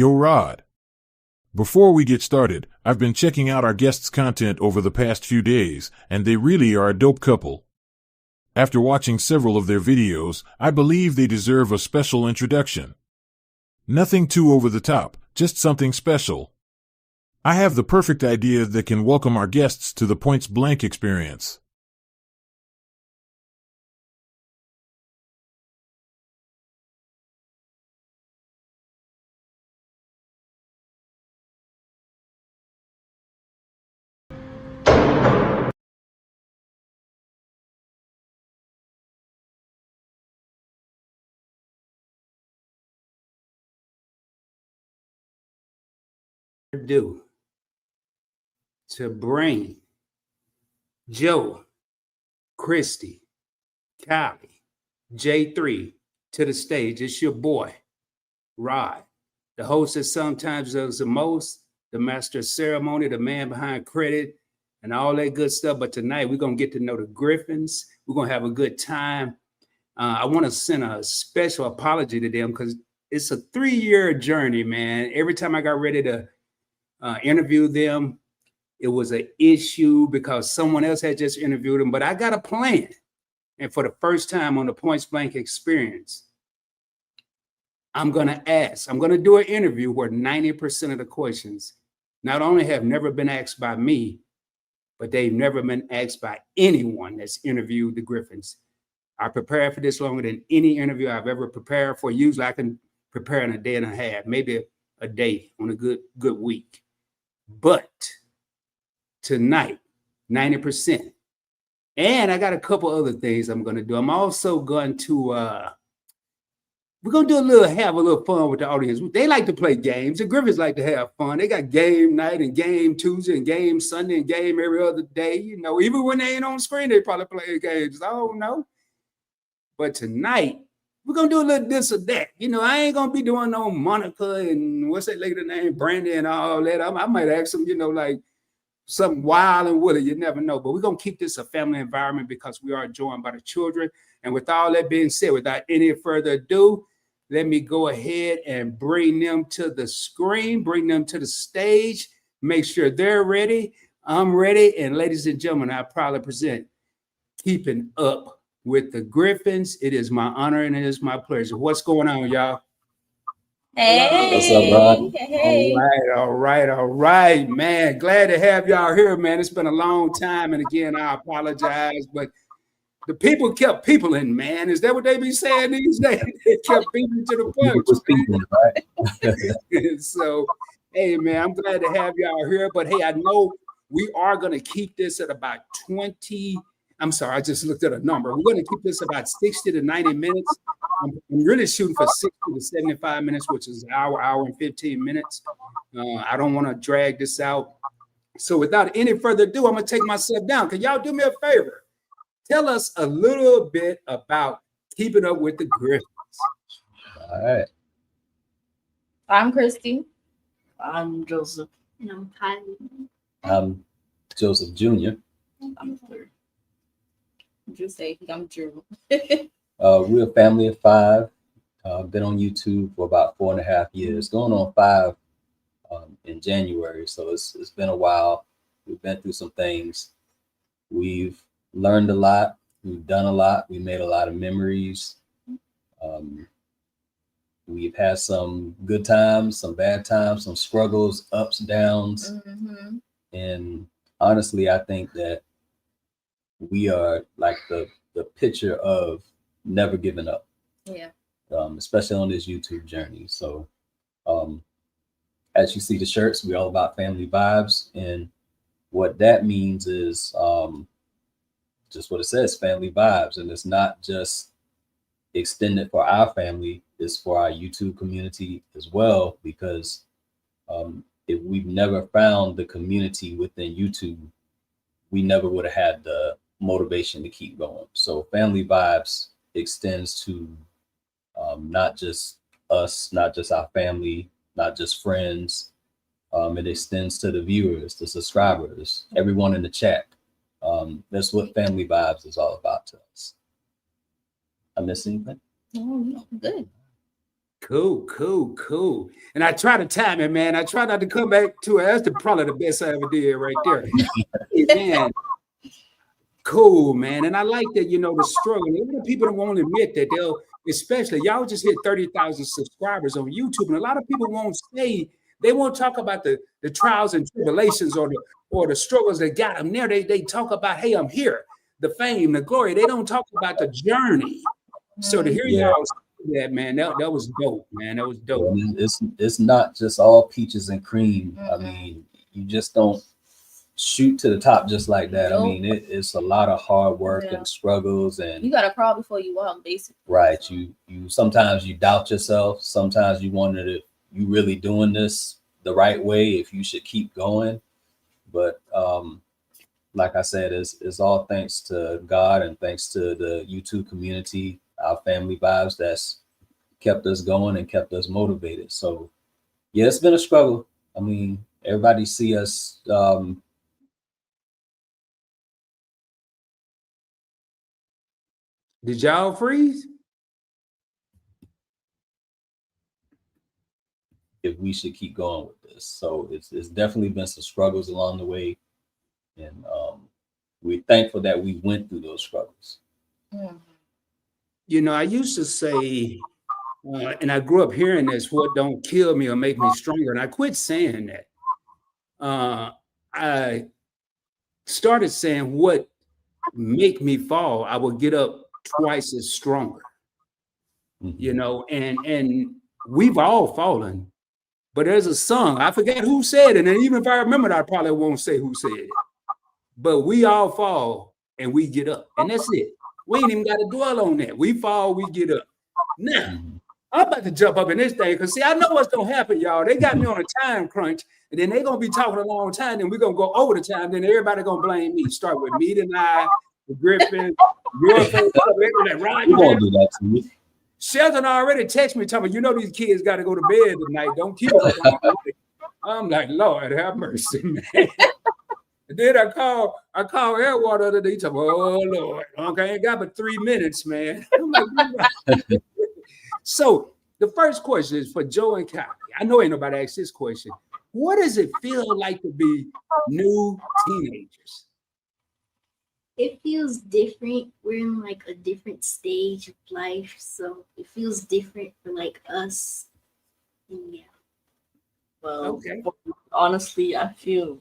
Yo, Rod. Before we get started, I've been checking out our guests' content over the past few days, and they really are a dope couple. After watching several of their videos, I believe they deserve a special introduction. Nothing too over the top, just something special. I have the perfect idea that can welcome our guests to the Points Blank experience. Do to bring Joe, Kristy, Kylee, J3 to the stage. It's your boy, Rod, the host that sometimes does the most, the master of ceremony, the man behind credit, and all that good stuff. But tonight we're going to get to know the Griffins. We're going to have a good time. I want to send a special apology to them because it's a 3-year journey, man. Every time I got ready to interview them, it was an issue because someone else had just interviewed them, but I got a plan. And for the first time on the Points Blank experience, I'm going to do an interview where 90% of the questions not only have never been asked by me, but they've never been asked by anyone that's interviewed the Griffins. I prepared for this longer than any interview I've ever prepared for. Usually I can prepare in a day and a half, maybe a day on a good week. But tonight, 90%. And I got a couple other things I'm going to do. I'm also going to, we're going to have a little fun with the audience. They like to play games. The Griffins like to have fun. They got game night and game Tuesday and game Sunday and game every other day. You know, even when they ain't on screen, they probably play games. I don't know. But tonight, we're going to do a little this or that. You know, I ain't going to be doing no Monica and what's that lady name, Brandy and all that. I might ask them, you know, like something wild and woolly. You never know. But we're going to keep this a family environment because we are joined by the children. And with all that being said, without any further ado, let me go ahead and bring them to the screen, bring them to the stage, make sure they're ready. I'm ready. And ladies and gentlemen, I proudly present Keeping Up with the Griffins. It is my honor and it is my pleasure. What's going on, y'all? Hey. What's up, Rod? Hey. All right, man. Glad to have y'all here, man. It's been a long time. And again, I apologize, but the people kept peopling, man. Is that what they be saying these days? They kept beating to the punch. Right? So, hey, man, I'm glad to have y'all here. But hey, I know we are going to keep this at about 20. I'm sorry, I just looked at a number. We're going to keep this about 60 to 90 minutes. I'm really shooting for 60 to 75 minutes, which is an hour and 15 minutes. I don't want to drag this out. So without any further ado, I'm going to take myself down. Can y'all do me a favor? Tell us a little bit about Keeping Up with the Griffins. All right. I'm Kristy. I'm Joseph. And I'm Kylee. I'm Joseph Jr. I'm Jrue. I'm Jrue. We're a family of 5. Been on YouTube for about 4.5 years, going on 5 in January. So it's been a while. We've been through some things. We've learned a lot. We've done a lot. We made a lot of memories. We've had some good times, some bad times, some struggles, ups, downs. Mm-hmm. And honestly, I think that we are like the picture of never giving up. Yeah. Especially on this YouTube journey. So as you see the shirts, we're all about family vibes. And what that means is just what it says, family vibes. And it's not just extended for our family, it's for our YouTube community as well, because if we've never found the community within YouTube, we never would have had the motivation to keep going. So family vibes extends to not just us, not just our family, not just friends. It extends to the viewers, the subscribers, everyone in the chat. That's what family vibes is all about to us. I miss anything? No, good. Cool. And I try to time it, man. I try not to come back to it. That's probably the best I ever did right there. Hey, man. Cool, man. And I like that, the struggle. Even the people don't want to admit that especially y'all just hit 30,000 subscribers on YouTube. And a lot of people won't say, they won't talk about the trials and tribulations or the struggles that got them there. They talk about, hey, I'm here, the fame, the glory. They don't talk about the journey. So to hear y'all say that, man, that was dope, man. That was dope. It's not just all peaches and cream. I mean, you just don't shoot to the top just like that. Nope. I mean, it's a lot of hard work and struggles, and you got to crawl before you walk, basically. Right. You sometimes you doubt yourself. Sometimes you wonder if you really doing this the right way, if you should keep going. But like I said, it's all thanks to God and thanks to the YouTube community, our family vibes, that's kept us going and kept us motivated. So yeah, it's been a struggle. I mean, everybody see us Did y'all freeze? if we should keep going with this. So it's definitely been some struggles along the way. And we're thankful that we went through those struggles. I used to say, and I grew up hearing this, what don't kill me or make me stronger. And I quit saying that. I started saying what make me fall, I will get up twice as stronger. And we've all fallen. But there's a song, I forget who said it, and even if I remember it, I probably won't say who said it. But we all fall and we get up, and that's it. We ain't even got to dwell on that. We fall, we get up. Now, I'm about to jump up in this thing because, see, I know what's going to happen, y'all. They got me on a time crunch, and then they're going to be talking a long time, and we're going to go over the time, then everybody going to blame me. Start with me tonight, the Griffins, your favorite, you won't do that to me. Sheldon already texted me, telling me, these kids got to go to bed tonight. Don't keep it. I'm like, Lord, have mercy, man. And then I call Airwater the other day. He oh, Lord. Okay, I ain't got but 3 minutes, man. I'm like, so the first question is for Joe and Kylee. I know ain't nobody asked this question. What does it feel like to be new teenagers? It feels different. We're in like a different stage of life, so it feels different for like us. And yeah. Well, okay. Honestly, I feel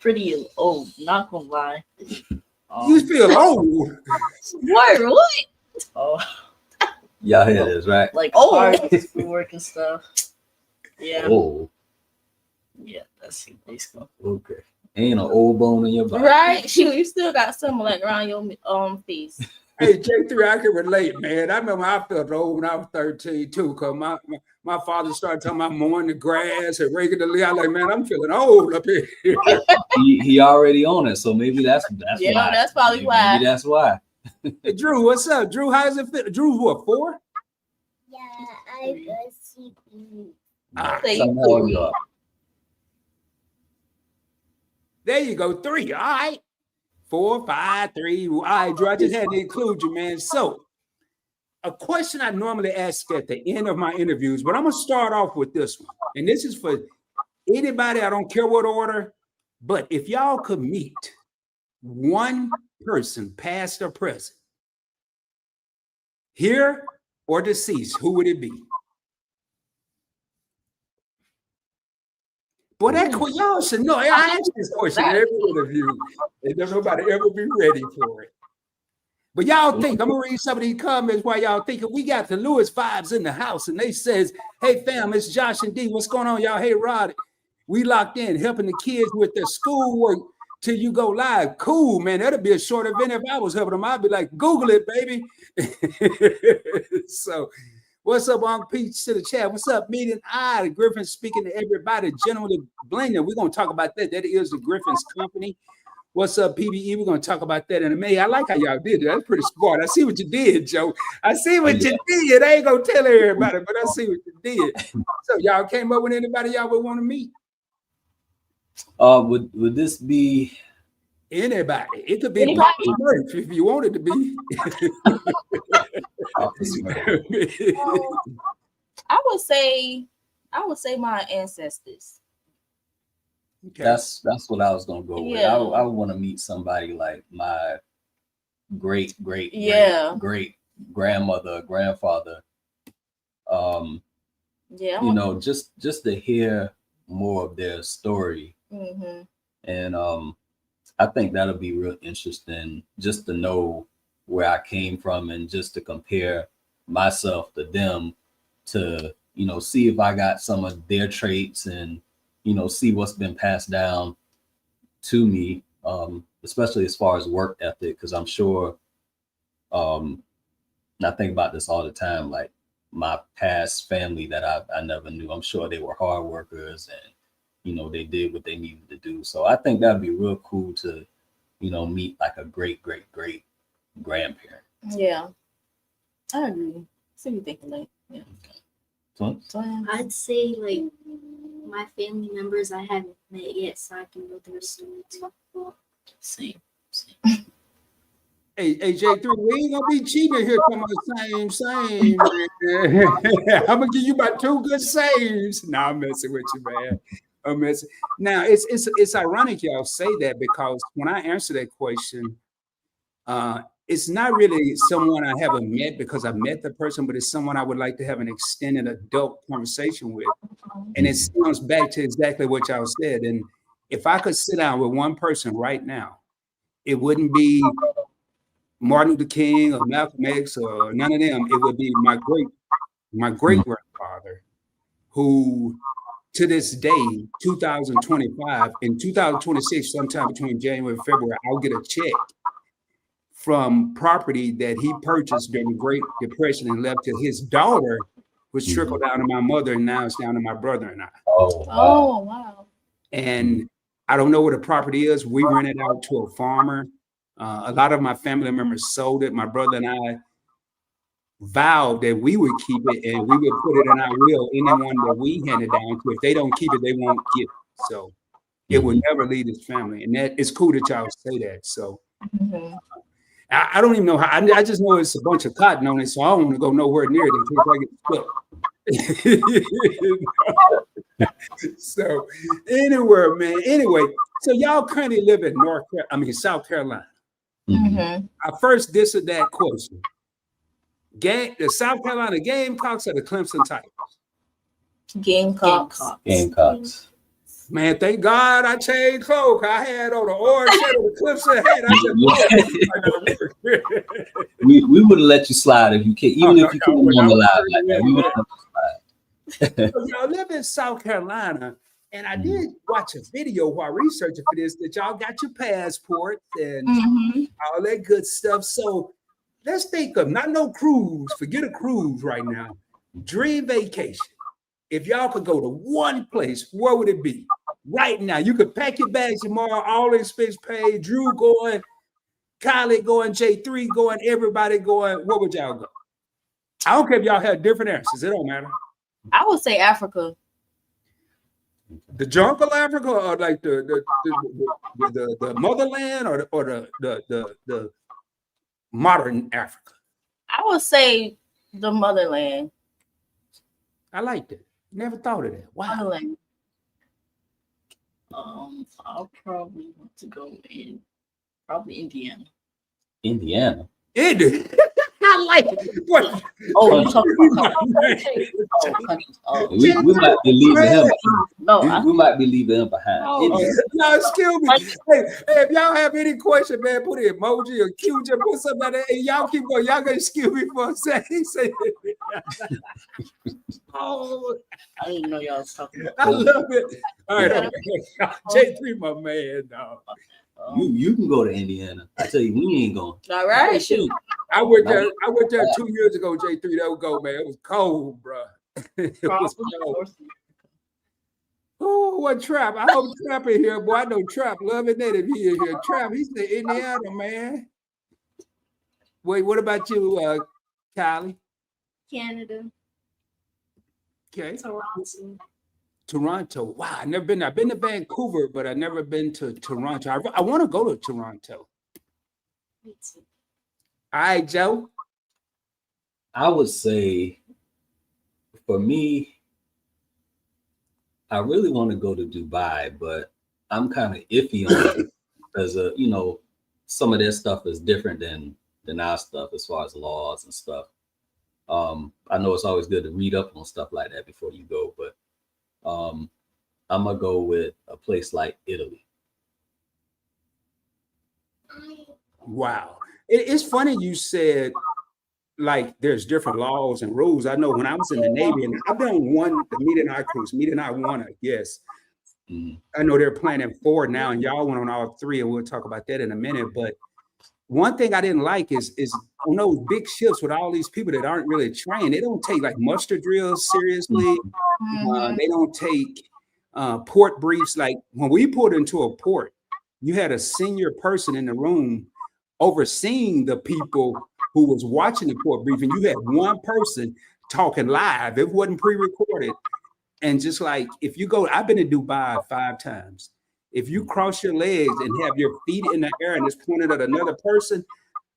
pretty old. Not gonna lie. You feel old? What? Oh, y'all hear this, right? Like hard work and stuff. Yeah. Oh. Yeah, that's it, basically. Okay. Ain't an old bone in your body. Right? You still got something like around your face. Hey, J3, I can relate, man. I remember I felt old when I was 13 too, because my father started talking about mowing the grass and raking the leaves. I was like, man, I'm feeling old up here. he already on it, so maybe that's yeah, why. That's probably why. Maybe that's why. Hey, Jrue, what's up? Jrue, how does it feel? Jrue, what, 4? Yeah, I was sleeping. There you go, 3. All right. 4, 5, 3. All right, Jrue, I just had to include you, man. So, a question I normally ask at the end of my interviews, but I'm going to start off with this one. And this is for anybody, I don't care what order, but if y'all could meet one person, past or present, here or deceased, who would it be? Boy, y'all should know. I ask this question in every interview, and there's nobody ever be ready for it. But y'all think, I'm going to read some of these comments while y'all thinking. We got the Lewis vibes in the house, and they says, hey, fam, it's Josh and D. What's going on, y'all? Hey, Rod, we locked in, helping the kids with their schoolwork till you go live. Cool, man. That'd be a short event if I was helping them. I'd be like, Google it, baby. So, what's up, Uncle Peach to the chat? What's up, meeting? The Griffins speaking to everybody. Generally Blender, we're going to talk about that. That is the Griffins company. What's up, PBE? We're going to talk about that in a minute. I like how y'all did it. That's pretty smart. I see what you did, Joe. I see what you did. I ain't going to tell everybody, but I see what you did. So y'all came up with anybody y'all would want to meet? Would this be anybody? It could be Smurf if you wanted to be. I would say my ancestors. Okay. That's what I was gonna go with. Yeah. I would want to meet somebody like my great grandmother, grandfather. Yeah. You know, just to hear more of their story. Mm-hmm. And I think that'll be real interesting just to know where I came from and just to compare myself to them to, you know, see if I got some of their traits and, you know, see what's been passed down to me, especially as far as work ethic, because I'm sure, and I think about this all the time, like my past family that I never knew, I'm sure they were hard workers and, you know, they did what they needed to do. So I think that'd be real cool to, you know, meet like a great grandparent. Yeah. I agree. So you thinking like, yeah. So, I'd say like my family members I haven't met yet, so I can know their story too. Same. Hey, J3, we ain't gonna be cheating here from the same. Man. I'm gonna give you about 2 good saves. Nah, I'm messing with you, man. I'm messing. Now it's ironic y'all say that because when I answer that question, it's not really someone I haven't met because I met the person, but it's someone I would like to have an extended adult conversation with. And it sounds back to exactly what y'all said. And if I could sit down with one person right now, it wouldn't be Martin Luther King or Malcolm X or none of them. It would be my great grandfather, who to this day, 2025 and 2026, sometime between January and February, I'll get a check from property that he purchased during the Great Depression and left to his daughter, which trickled down to my mother, and now it's down to my brother and I. Oh, wow. And I don't know where the property is. We rent it out to a farmer. A lot of my family members sold it. My brother and I vowed that we would keep it and we would put it in our will. Anyone that we handed down to, if they don't keep it, they won't get it. So it will never leave his family. And that it's cool that y'all say that. So I don't even know how. I just know it's a bunch of cotton on it, so I don't want to go nowhere near it in case I get stuck. So anywhere, man. Anyway, so y'all currently live in South Carolina. I first dissed that question. The South Carolina Gamecocks or the Clemson Tigers? Gamecocks. Man, thank God I changed clothes. I had on the orange shirt with the Clemson hat. I said, we would have let you slide if you can, even if you couldn't on the live like that. We would have let you slide. So y'all live in South Carolina, and I did watch a video while researching for this that y'all got your passports and all that good stuff. So let's think of not no cruise, forget a cruise right now. Dream vacation. If y'all could go to one place, where would it be? Right now, you could pack your bags tomorrow, all expense paid, Jrue going, Kylee going, J3 going, everybody going. Where would y'all go? I don't care if y'all have different answers. It don't matter. I would say Africa. The jungle Africa, or like the motherland, or the modern Africa? I would say the motherland. I liked it. Never thought of that. Wow. Motherland. I'll probably want to go in Indiana. Indiana. I like it. What? Oh, you talking about countries? We might be leaving him. No, we might be leaving him behind. No, excuse me. Hey, if y'all have any question, man, put an emoji or Q, just put something like that. Hey, y'all keep going. Y'all gonna excuse me for a second. Oh, I didn't know y'all was talking about. I love it. All right, J3, my man, dog. You can go to Indiana. I tell you, we ain't going. All right, shoot. I went there 2 years ago, J3. That would go, man. It was cold, bro. It was cold. Oh, what Trap? I hope Trap in here, boy. I know Trap loving that if he in here. Trap, he's in Indiana, man. Wait, what about you, Kylee? Canada. Okay. Toronto. Wow, I've never been there. I've been to Vancouver, but I've never been to Toronto. I want to go to Toronto. Me too. All right, Joe. I would say for me, I really want to go to Dubai, but I'm kind of iffy on it because you know, some of their stuff is different than our stuff as far as laws and stuff. I know it's always good to read up on stuff like that before you go, but I'm gonna go with a place like Italy. Wow. It's funny you said like there's different laws and rules. I know when I was in the Navy, and I've been on the Meet-and-I cruise, Meet-and-I one, I guess. I know they're planning 4 now, and y'all went on all 3, and we'll talk about that in a minute. But one thing I didn't like is on those big ships with all these people that aren't really trained, they don't take like muster drills seriously. They don't take port briefs. Like when we pulled into a port, you had a senior person in the room overseeing the people who was watching the port brief, and you had one person talking live. It wasn't pre-recorded. And just like if you go, I've been to Dubai 5 times. If you cross your legs and have your feet in the air and it's pointed at another person,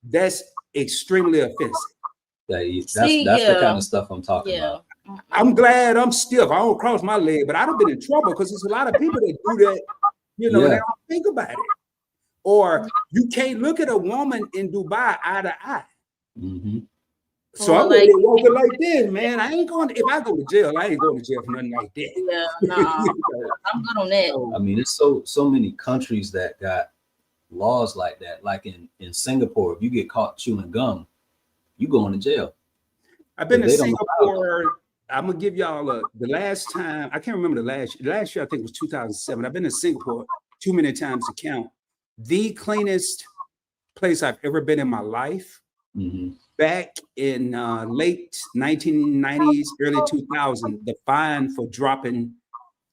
that's extremely offensive. That's the kind of stuff I'm talking about. I'm glad I'm stiff. I don't cross my leg, but I'd have been in trouble because there's a lot of people that do that, you know, and they don't think about it. Or you can't look at a woman in Dubai eye to eye. So I'm like, walking like this, man. I ain't going. If I go to jail, I ain't going to jail for nothing like that. Yeah, no, I'm good on that. I mean, it's so many countries that got laws like that. Like in Singapore, if you get caught chewing gum, you going to jail. I've been to Singapore. I'm gonna give y'all the last time. I can't remember the last year. I think it was 2007. I've been to Singapore too many times to count. The cleanest place I've ever been in my life. Back in late 1990s, early 2000, the fine for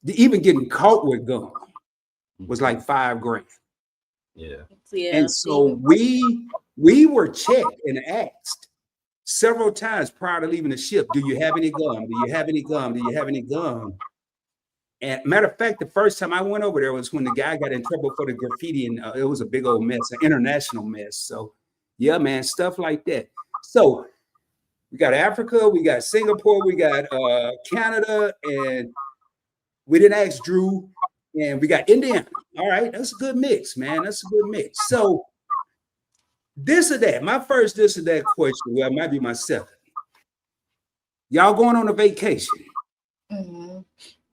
even getting caught with gum was like $5 grand. And so we were checked and asked several times prior to leaving the ship, do you have any gum? Do you have any gum? Do you have any gum? And matter of fact, the first time I went over there was when the guy got in trouble for the graffiti, and it was a big old mess, an international mess. So yeah, man, stuff like that. So we got Africa, we got Singapore, we got Canada, and we didn't ask Jrue, and we got Indiana. All right, that's a good mix, man. That's a good mix. So this or that, my first this or that question, well, it might be my second. Y'all going on a vacation.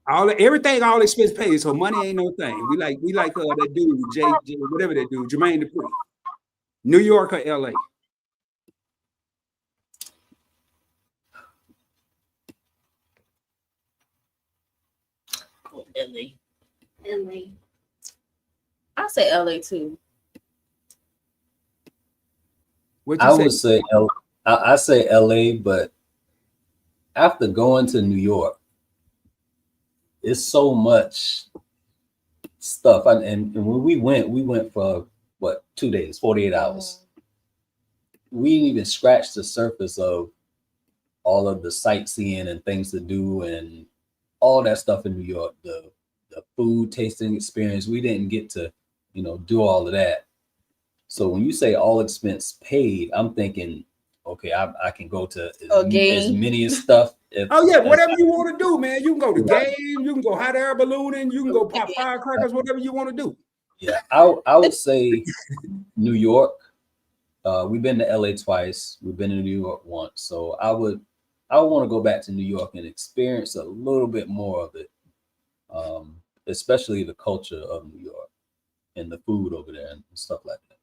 Everything, all expense paid, so money ain't no thing. We like that dude, J, whatever that dude, Jermaine Dupri. New York or LA? LA. I say LA too. I say LA, but after going to New York, it's so much stuff. And when we went for what, 2 days, 48 hours. We didn't even scratch the surface of all of the sightseeing and things to do and all that stuff in New York, the food tasting experience. We didn't get to, do all of that. So when you say all expense paid, I'm thinking, okay, I can go to as many stuff. Whatever you want to do, man. You can go to game, you can go hot air ballooning, you can go pop firecrackers, whatever you want to do. Yeah, I would say New York. We've been to LA twice. We've been to New York once. So I would want to go back to New York and experience a little bit more of it, especially the culture of New York and the food over there and stuff like that.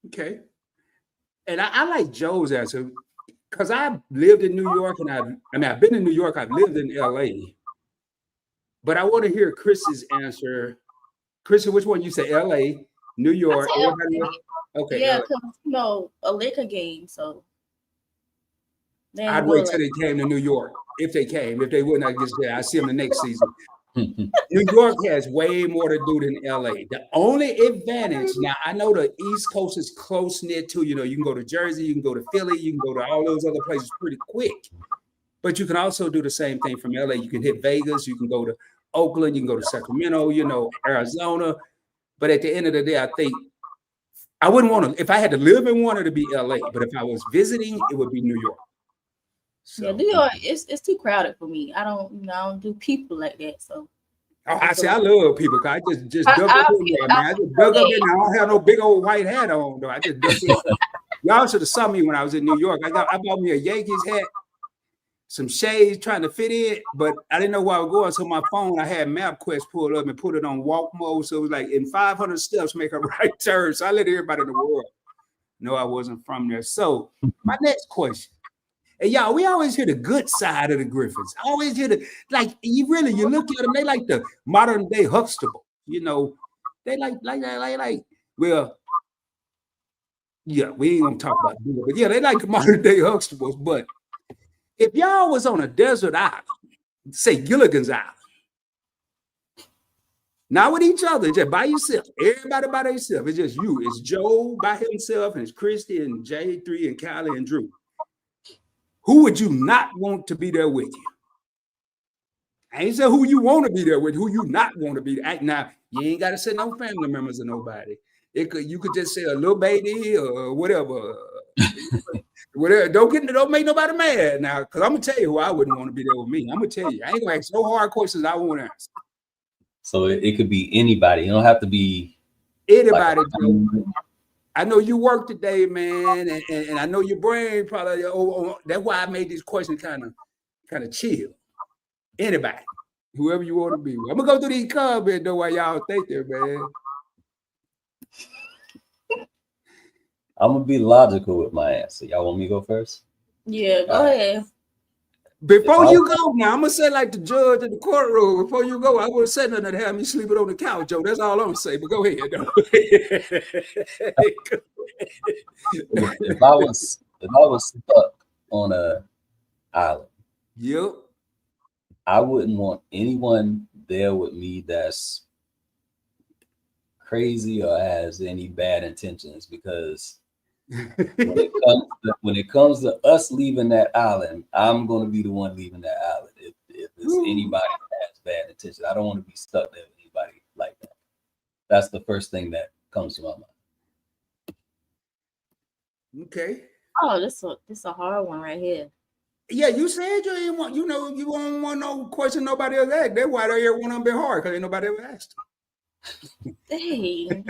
Okay. And I like Joe's answer because I've lived in New York and I've been in New York. I've lived in LA. But I want to hear Chris's answer. Chris, which one you say? LA, New York. Okay. Yeah, because a Laker game, so I'd wait till they came to New York. If they came, if they wouldn't, I guess I see them the next season. New York has way more to do than LA. The only advantage, now I know the East Coast is close knit too. You can go to Jersey, you can go to Philly, you can go to all those other places pretty quick. But you can also do the same thing from LA. You can hit Vegas, you can go to Oakland, you can go to Sacramento, Arizona. But at the end of the day, I think I wouldn't want to, if I had to live in one, it'd be LA. But if I was visiting, it would be New York. So, Yeah, New York, it's too crowded for me. I don't do people like that. So I say I love people. Cause I just dug up in there, man. I just dug up in there. I don't have no big old white hat on though. I just dug in. Y'all should have saw me when I was in New York. I bought me a Yankees hat, some shades trying to fit in, but I didn't know where I was going. So my phone, I had MapQuest pulled up and put it on walk mode. So it was like in 500 steps, make a right turn. So I let everybody in the world know I wasn't from there. So my next question. And y'all, we always hear the good side of the Griffins. I always hear you look at them, they like the modern day Huxtable. You know, they like, well, yeah, we ain't gonna talk about it, but yeah, they like the modern day Huxtables. But if y'all was on a desert island, say Gilligan's Island, not with each other, just by yourself, everybody by themselves, it's just you, it's Joe by himself, and it's Kristy and J3 and Kylee and Jrue. Who would you not want to be there with you? I ain't say who you want to be there with, who you not want to be there. Now, you ain't got to say no family members or nobody. You could just say a little baby or whatever. Whatever. Don't make nobody mad now, because I'm gonna tell you who I wouldn't want to be there with me. I'm gonna tell you. I ain't gonna ask no hard questions I won't answer. So it could be anybody. You don't have to be anybody. I know you work today, man, and I know your brain probably. That's why I made this question kind of chill. Anybody, whoever you want to be. I'm gonna go through these comments though while y'all think there, man. I'm gonna be logical with my answer. Y'all want me to go first? Yeah, go ahead. Before you go, now I'm gonna say like the judge in the courtroom. Before you go, I wouldn't say nothing to have me sleeping on the couch, Joe. That's all I'm gonna say. But go ahead, though. if I was stuck on a island, yep, I wouldn't want anyone there with me that's crazy or has any bad intentions, because when it comes to us leaving that island, I'm going to be the one leaving that island. If it's anybody that has bad intentions, I don't want to be stuck there with anybody like that. That's the first thing that comes to my mind. Okay. Oh, this a hard one right here. Yeah, you said you ain't want, you don't want no question nobody else asked. That's why they ever want to be hard, because ain't nobody ever asked. Dang.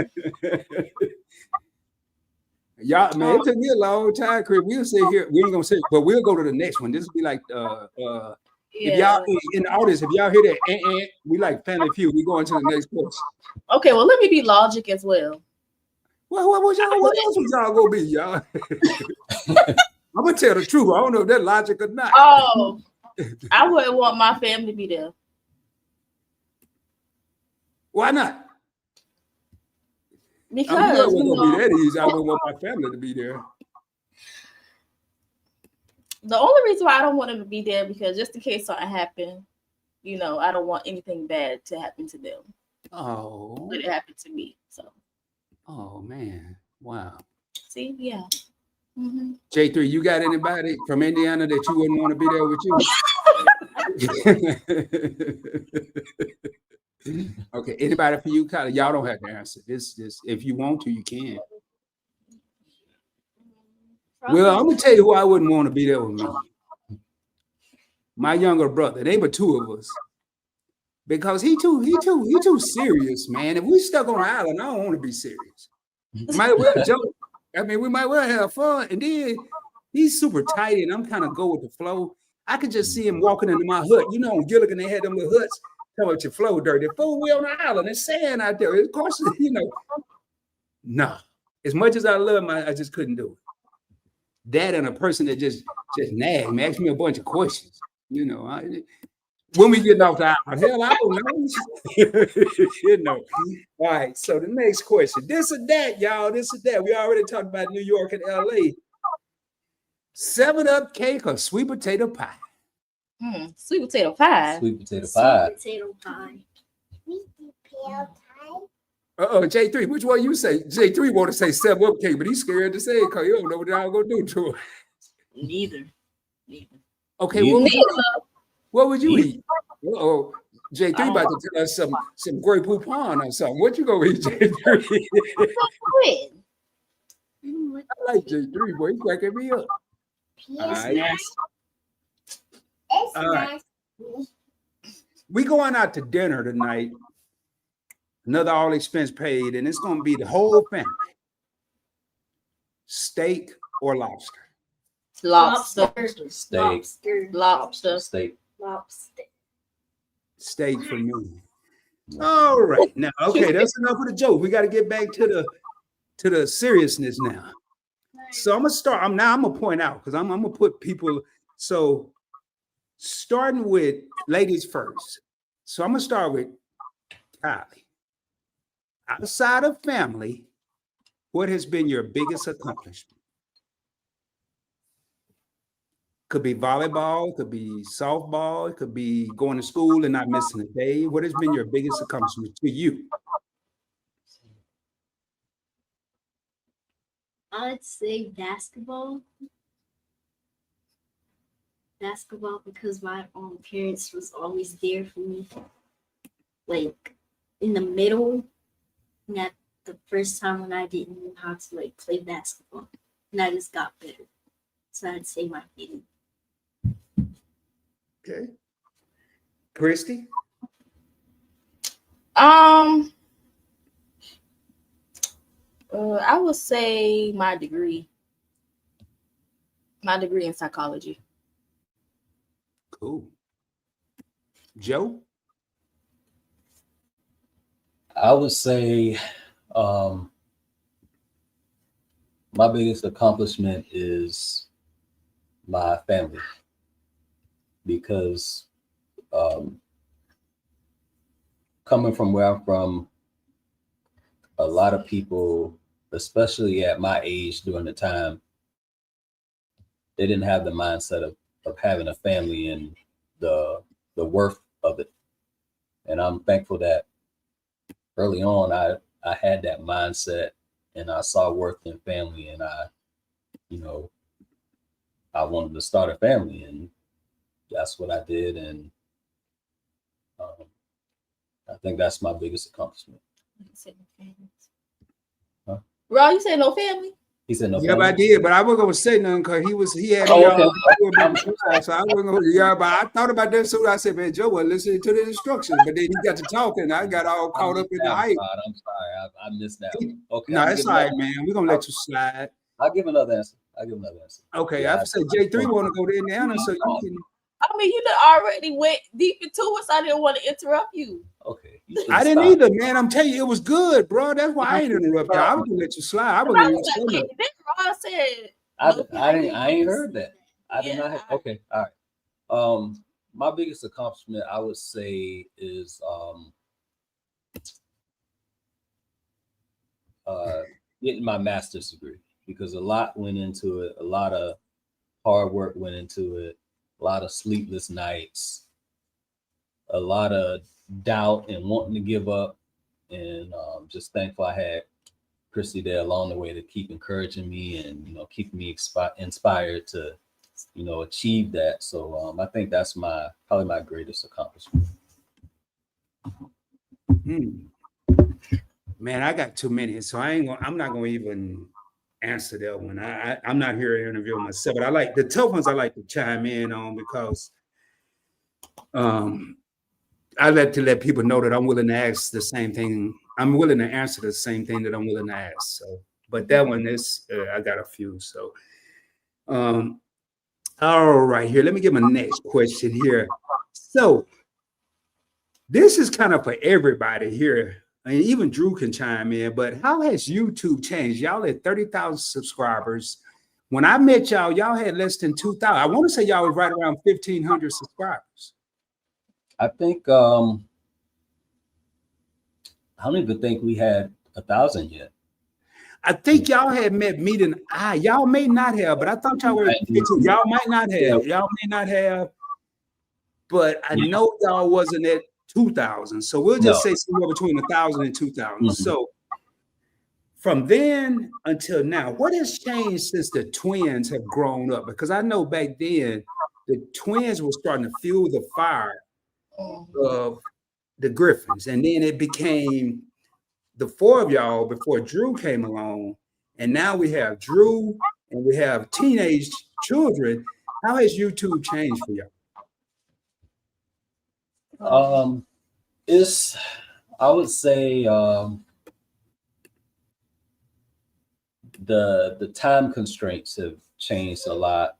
Y'all, man, it took me a long time, Chris. We'll sit here. We ain't gonna say, but we'll go to the next one. This will be like if y'all in the audience, if y'all hear that, we like Family Feud. We going to the next question. Okay, well, let me be logic as well. Well, what else was y'all gonna be, y'all? I'm gonna tell the truth. I don't know if that's logic or not. Oh, I wouldn't want my family to be there. Why not? Because it wasn't gonna be that easy. I wouldn't want my family to be there. The only reason why I don't want them to be there, because just in case something happened, I don't want anything bad to happen to them. Oh, but it happened to me. So. Oh man! Wow. See, yeah. Mm-hmm. J3, you got anybody from Indiana that you wouldn't want to be there with you? Okay, anybody for you, Kylee? Y'all don't have to answer this. If you want to, you can. Well, I'm gonna tell you who I wouldn't want to be there with me. My younger brother. They were two of us. Because he too serious, man. If we stuck on an island, I don't want to be serious. Might well joke. I mean, we might well have fun. And then he's super tight, and I'm kind of go with the flow. I could just see him walking into my hut. On Gilligan, they had them little huts. Tell about your flow dirty. Fool, we on the island. It's sand out there. Of course, no. As much as I love him, I just couldn't do it. That and a person that just nagged me, asked me a bunch of questions. When we get off the island, hell, I don't know. All right, so the next question. This or that, y'all. This or that. We already talked about New York and LA. 7-Up cake or sweet potato pie? Sweet potato pie. Sweet potato pie. Sweet potato pie. J3, which one you say? J3 want to say 7-Up cake, but he's scared to say it because he don't know what y'all gonna do to it. Neither. Okay, what would you eat? J3 about to tell us some Grey Poupon or something. What you gonna eat, J3? I like J3, boy. He's cracking me up. Yes, right. All right. We going out to dinner tonight. Another all expense paid, and it's going to be the whole family. Steak or lobster? Lobster. Steak. Lobster. Steak. Lobster. Steak for me. All right. Now, okay, that's enough of the joke. We got to get back to the seriousness now. So I'm gonna start. I'm gonna point out because I'm gonna put people. So starting with ladies first. So I'm gonna start with Kylee. Outside of family, what has been your biggest accomplishment? Could be volleyball, could be softball, it could be going to school and not missing a day. What has been your biggest accomplishment to you? I'd say basketball. Basketball because my parents was always there for me. Like in the middle, not the first time when I didn't know how to like play basketball. And I just got better. So I'd say my family. Okay. Kristy? I would say my degree in psychology. Cool. Joe? I would say my biggest accomplishment is my family, because coming from where I'm from, a lot of people, especially at my age during the time, they didn't have the mindset of having a family and the worth of it. And I'm thankful that early on I had that mindset and I saw worth in family, and I wanted to start a family, and that's what I did. And I think that's my biggest accomplishment. Huh? Ron, you said no family? He said no. Yeah, family? I did, but I wasn't gonna say nothing because he had me so I wasn't gonna, but I thought about that soon. I said, man, Joe wasn't listening to the instructions, but then he got to talking. I got all caught up in the hype. I'm sorry, I missed that one. Okay, No, it's all right, man. We're gonna let you slide. I'll give another answer. Okay, Yeah, I said J3 want to go to Indiana, so you can. I mean, you done already went deep into it, so I didn't want to interrupt you. Okay. I didn't either, man. I'm telling you, it was good, bro. That's why I ain't interrupt you. I was gonna let you slide. I was gonna Then Ron said, I ain't heard that. I did not have, okay, all right. My biggest accomplishment, I would say, is getting my master's degree, because a lot went into it, a lot of hard work went into it, a lot of sleepless nights, a lot of doubt and wanting to give up, and just thankful I had Kristy there along the way to keep encouraging me and keep me inspired to achieve that. So I think that's probably my greatest accomplishment. Man, I got too many, so I'm not gonna even answer that one. I'm not here to interview myself, but I like the tough ones. I like to chime in on because I like to let people know that I'm willing to ask the same thing. I'm willing to answer the same thing that I'm willing to ask. So, but that one is I got a few. So, all right, here. Let me get my next question here. So, this is kind of for everybody here. I mean, even Jrue can chime in, but how has YouTube changed? Y'all had 30,000 subscribers. When I met y'all had less than 2,000. I want to say y'all was right around 1,500 subscribers. I think, I don't even think we had 1,000 yet. I think y'all had met me than I. Y'all may not have, but I thought y'all were 15. Y'all might not have. Y'all may not have, but I know y'all wasn't at 2,000. So we'll just say somewhere between 1,000 and 2,000. Mm-hmm. So from then until now, what has changed since the twins have grown up? Because I know back then the twins were starting to fuel the fire of the Griffins, and then it became the four of y'all before Jrue came along, and now we have Jrue and we have teenage children. How has YouTube changed for y'all? It's I would say the time constraints have changed a lot.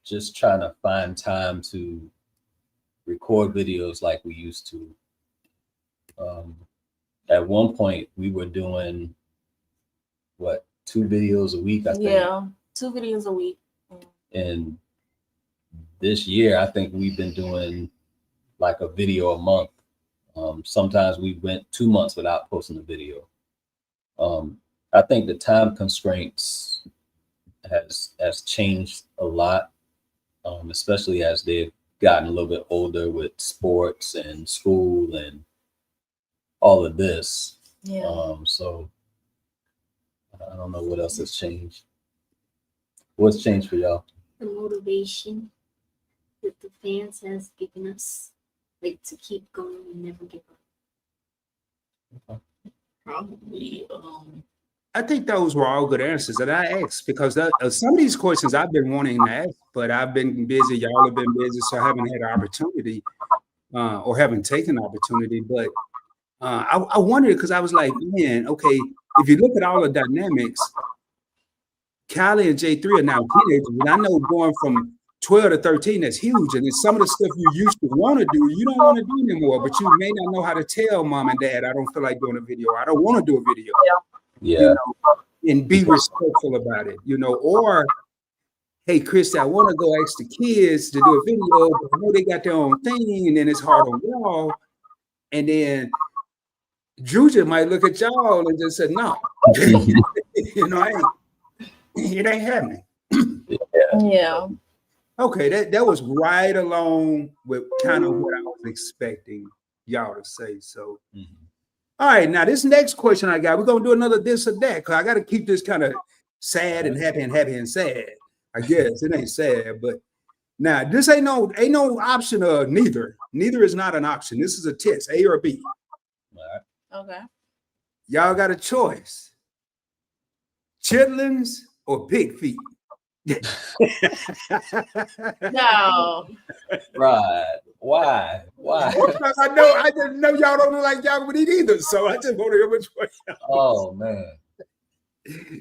Just trying to find time to record videos like we used to. At one point, we were doing what, 2 videos a week, I think. Yeah, 2 videos a week. And this year, I think we've been doing like a video a month. Sometimes we went 2 months without posting a video. I think the time constraints has changed a lot, especially as they've gotten a little bit older with sports and school and all of this. Yeah. So I don't know what else has changed. What's changed for y'all? The motivation that the fans has given us, like to keep going and never give up. Probably. I think those were all good answers that I asked, because some of these questions I've been wanting to ask, but I've been busy. Y'all have been busy, so I haven't had an opportunity or haven't taken the opportunity. But I wondered, because I was like, man, okay, if you look at all the dynamics, Kylee and J3 are now teenagers, and I know going from 12 to 13, that's huge. And it's some of the stuff you used to want to do, you don't want to do anymore, but you may not know how to tell mom and dad, I don't feel like doing a video. I don't want to do a video. Yeah. You know, and be respectful about it, you know, or hey, Kristy, I want to go ask the kids to do a video, but I know they got their own thing, and then it's hard on y'all. And then Jrue might look at y'all and just say, no, you know, it ain't happening. Yeah. Okay, that was right along with kind of what I was expecting y'all to say. So, all right, now this next question I got, we're gonna do another this or that, because I got to keep this kind of sad and happy and sad. I guess it ain't sad, but now this ain't no option of neither. Neither is not an option. This is a test, A or B. Okay. Y'all got a choice: chitlins or pig feet. No. Right. Why? I didn't know y'all don't look like y'all would eat either, so I just want to hear which one. Oh man.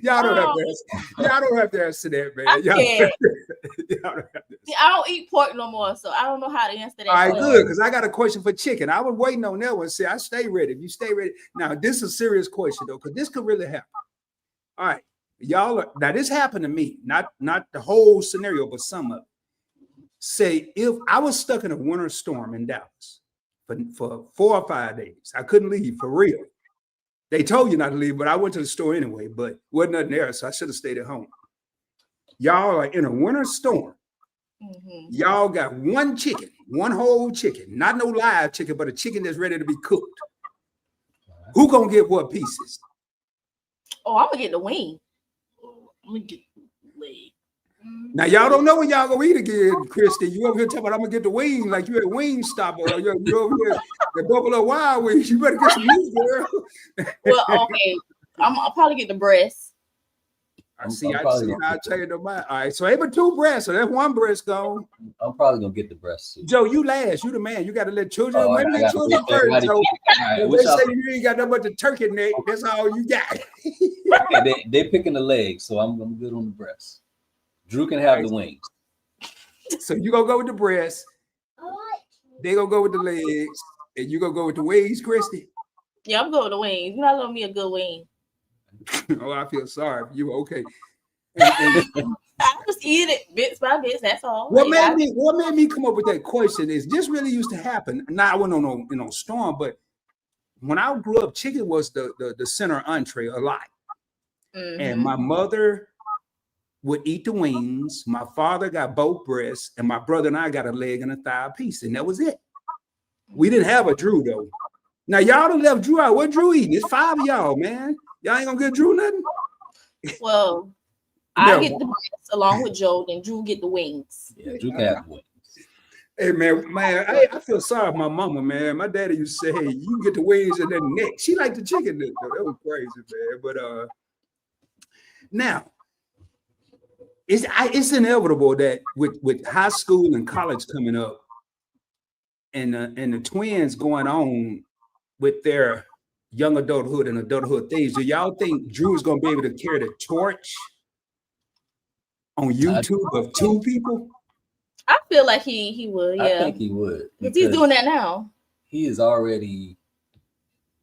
Y'all don't have to answer. Y'all don't have to answer that, man. Y'all don't have to. See, I don't eat pork no more, so I don't know how to answer that. All right, good, because I got a question for chicken. I was waiting on that one. See, I stay ready. If you stay ready. Now, this is a serious question, though, because this could really happen. All right. Y'all now this happened to me, not the whole scenario, but some of it. Say if I was stuck in a winter storm in Dallas for 4 or 5 days, I couldn't leave for real. They told you not to leave, but I went to the store anyway, but wasn't nothing there, so I should have stayed at home. Y'all are in a winter storm. Y'all got one chicken, one whole chicken, not no live chicken, but a chicken that's ready to be cooked. Who gonna get what pieces? Oh, I'm gonna get the wing. I'm gonna get the leg. Now y'all don't know when y'all gonna eat again, Kristy. You over here talking about I'm gonna get the wing like you at Wingstop or you over here the Buffalo Wild Wings. You better get some meat, girl. Well, okay, I'll probably get the breast. I see. I'll tell you the mind. All right, so ain't but 2 breasts, so that's 1 breast gone. I'm probably gonna get the breast too. Joe, you last. You the man. You got to let children. Women let children wait, first. So right, they say you ain't got nothing but the turkey neck. That's all you got. Okay, they picking the legs, so I'm good on the breast. Jrue can have the wings. So you gonna go with the breast. They gonna go with the legs, and you gonna go with the wings, Kristy. Yeah, I'm going with the wings. You know, I love me a good wing. Oh, I feel sorry for you. Okay. I just eat it bits by bits. That's all. What made me come up with that question is this really used to happen. Now I went on storm, but when I grew up, chicken was the center entree a lot. And my mother would eat the wings. My father got both breasts, and my brother and I got a leg and a thigh piece, and that was it. We didn't have a Jrue though. Now y'all done left Jrue out. What Jrue eating? It's 5 of y'all, man. Y'all ain't gonna get Jrue nothing. Well, I get the breast along with Joe, then Jrue get the wings. Yeah, Jrue can have the wings. Hey man, I feel sorry for my mama, man. My daddy used to say, "Hey, you get the wings and then neck." She liked the chicken neck, though. That was crazy, man. But now it's inevitable that with high school and college coming up, and the twins going on with their young adulthood and adulthood things, do y'all think Jrue is going to be able to carry the torch on YouTube of two people? I feel like he would. Yeah, I think he would. Because he's doing that now. He is already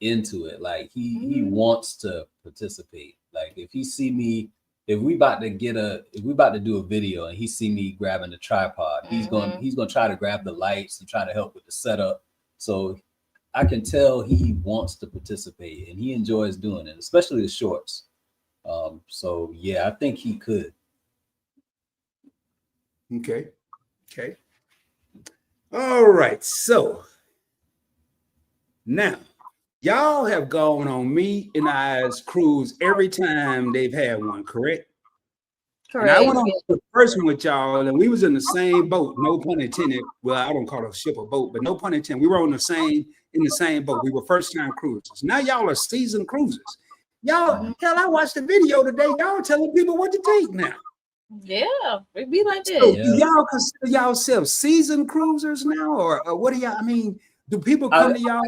into it. Like he wants to participate. Like if he see me, if we about to do a video and he see me grabbing the tripod, he's gonna try to grab the lights and try to help with the setup. So I can tell he wants to participate and he enjoys doing it, especially the shorts. So yeah, I think he could. Okay. All right. So now y'all have gone on Me and I's cruise every time they've had one, correct? Correct. And I went on the first one with y'all, and we was in the same boat. No pun intended. Well, I don't call it a ship a boat, but no pun intended. We were in the same boat. We were first time cruisers. Now y'all are seasoned cruisers. Y'all, hell, I watched the video today. Y'all telling people what to take now. Yeah, it be like So this. do y'all consider yourselves seasoned cruisers now, or what do y'all? I mean, do people come to y'all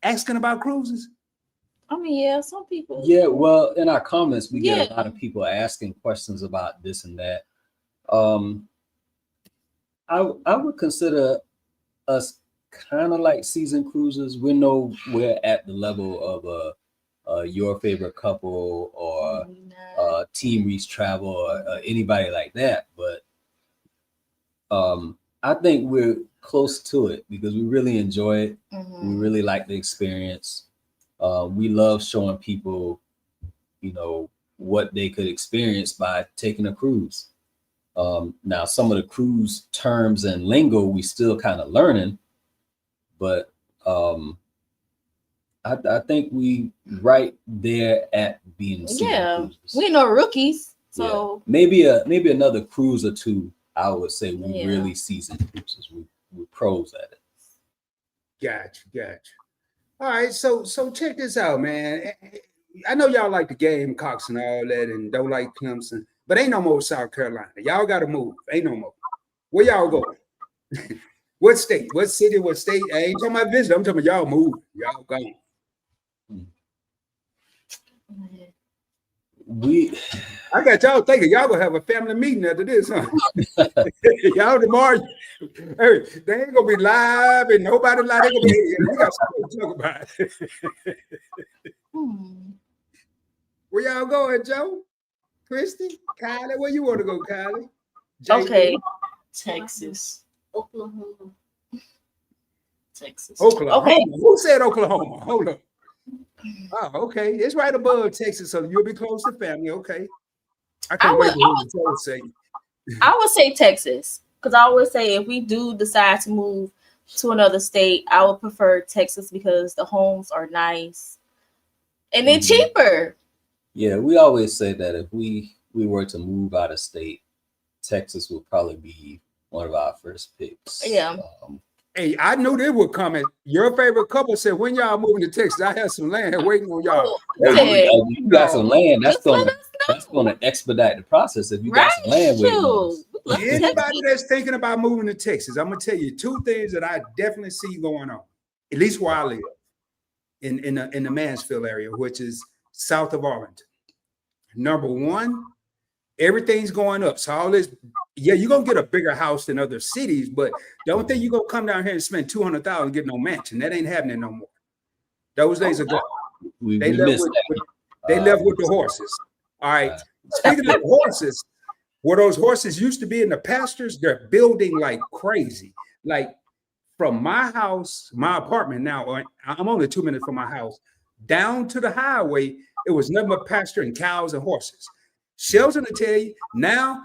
asking about cruises? I mean, yeah, some people. Yeah, well, in our comments, we get a lot of people asking questions about this and that. I would consider us kind of like seasoned cruisers. We're nowhere at the level of Your Favorite Couple or Team Reach Travel or anybody like that, but I think we're close to it because we really enjoy it. We really like the experience. We love showing people, what they could experience by taking a cruise. Now, some of the cruise terms and lingo we still kind of learning, but I think we right there at being seasoned cruisers. We're no rookies, so maybe another cruise or two. I would say we really seasoned cruisers. We're pros at it. Gotcha. All right, so check this out, man. I know y'all like the Gamecocks and all that, and don't like Clemson, but ain't no more South Carolina. Y'all got to move. Ain't no more. Where y'all going? What state? What city? What state? I ain't talking about visit. I'm talking about y'all move. Y'all going. I got y'all thinking y'all gonna have a family meeting after this, huh? Y'all tomorrow, hey, they ain't gonna be live and nobody live. They gonna be. We got something to talk about. Where y'all going, Joe? Kristy, Kylee, where you want to go, Kylee? Okay, Texas, Oklahoma. Texas. Oklahoma. Okay. Who said Oklahoma? Hold on. Oh, okay. It's right above Texas, so you'll be close to family. Okay. I can't wait to hear what Joe say. I would say Texas, because I would say if we do decide to move to another state, I would prefer Texas because the homes are nice and they're cheaper. Yeah, we always say that if we were to move out of state, Texas would probably be one of our first picks. Yeah. Hey, I knew they were coming. Your favorite couple said, when y'all moving to Texas, I have some land waiting on y'all. You got some land, that's gonna expedite the process if you got some land waiting on us. Anybody that's thinking about moving to Texas, I'm gonna tell you two things that I definitely see going on, at least where I live, in the Mansfield area, which is south of Arlington. Number one, everything's going up. So all this, you're gonna get a bigger house than other cities, but don't think you're gonna come down here and spend $200,000 and get no mansion. That ain't happening no more. Those days are gone. They left with the horses. All right. Speaking of the horses, where those horses used to be in the pastures, they're building like crazy. Like from my house, my apartment now, I'm only 2 minutes from my house, down to the highway, it was nothing but pasture and cows and horses. Shelton to tell you now,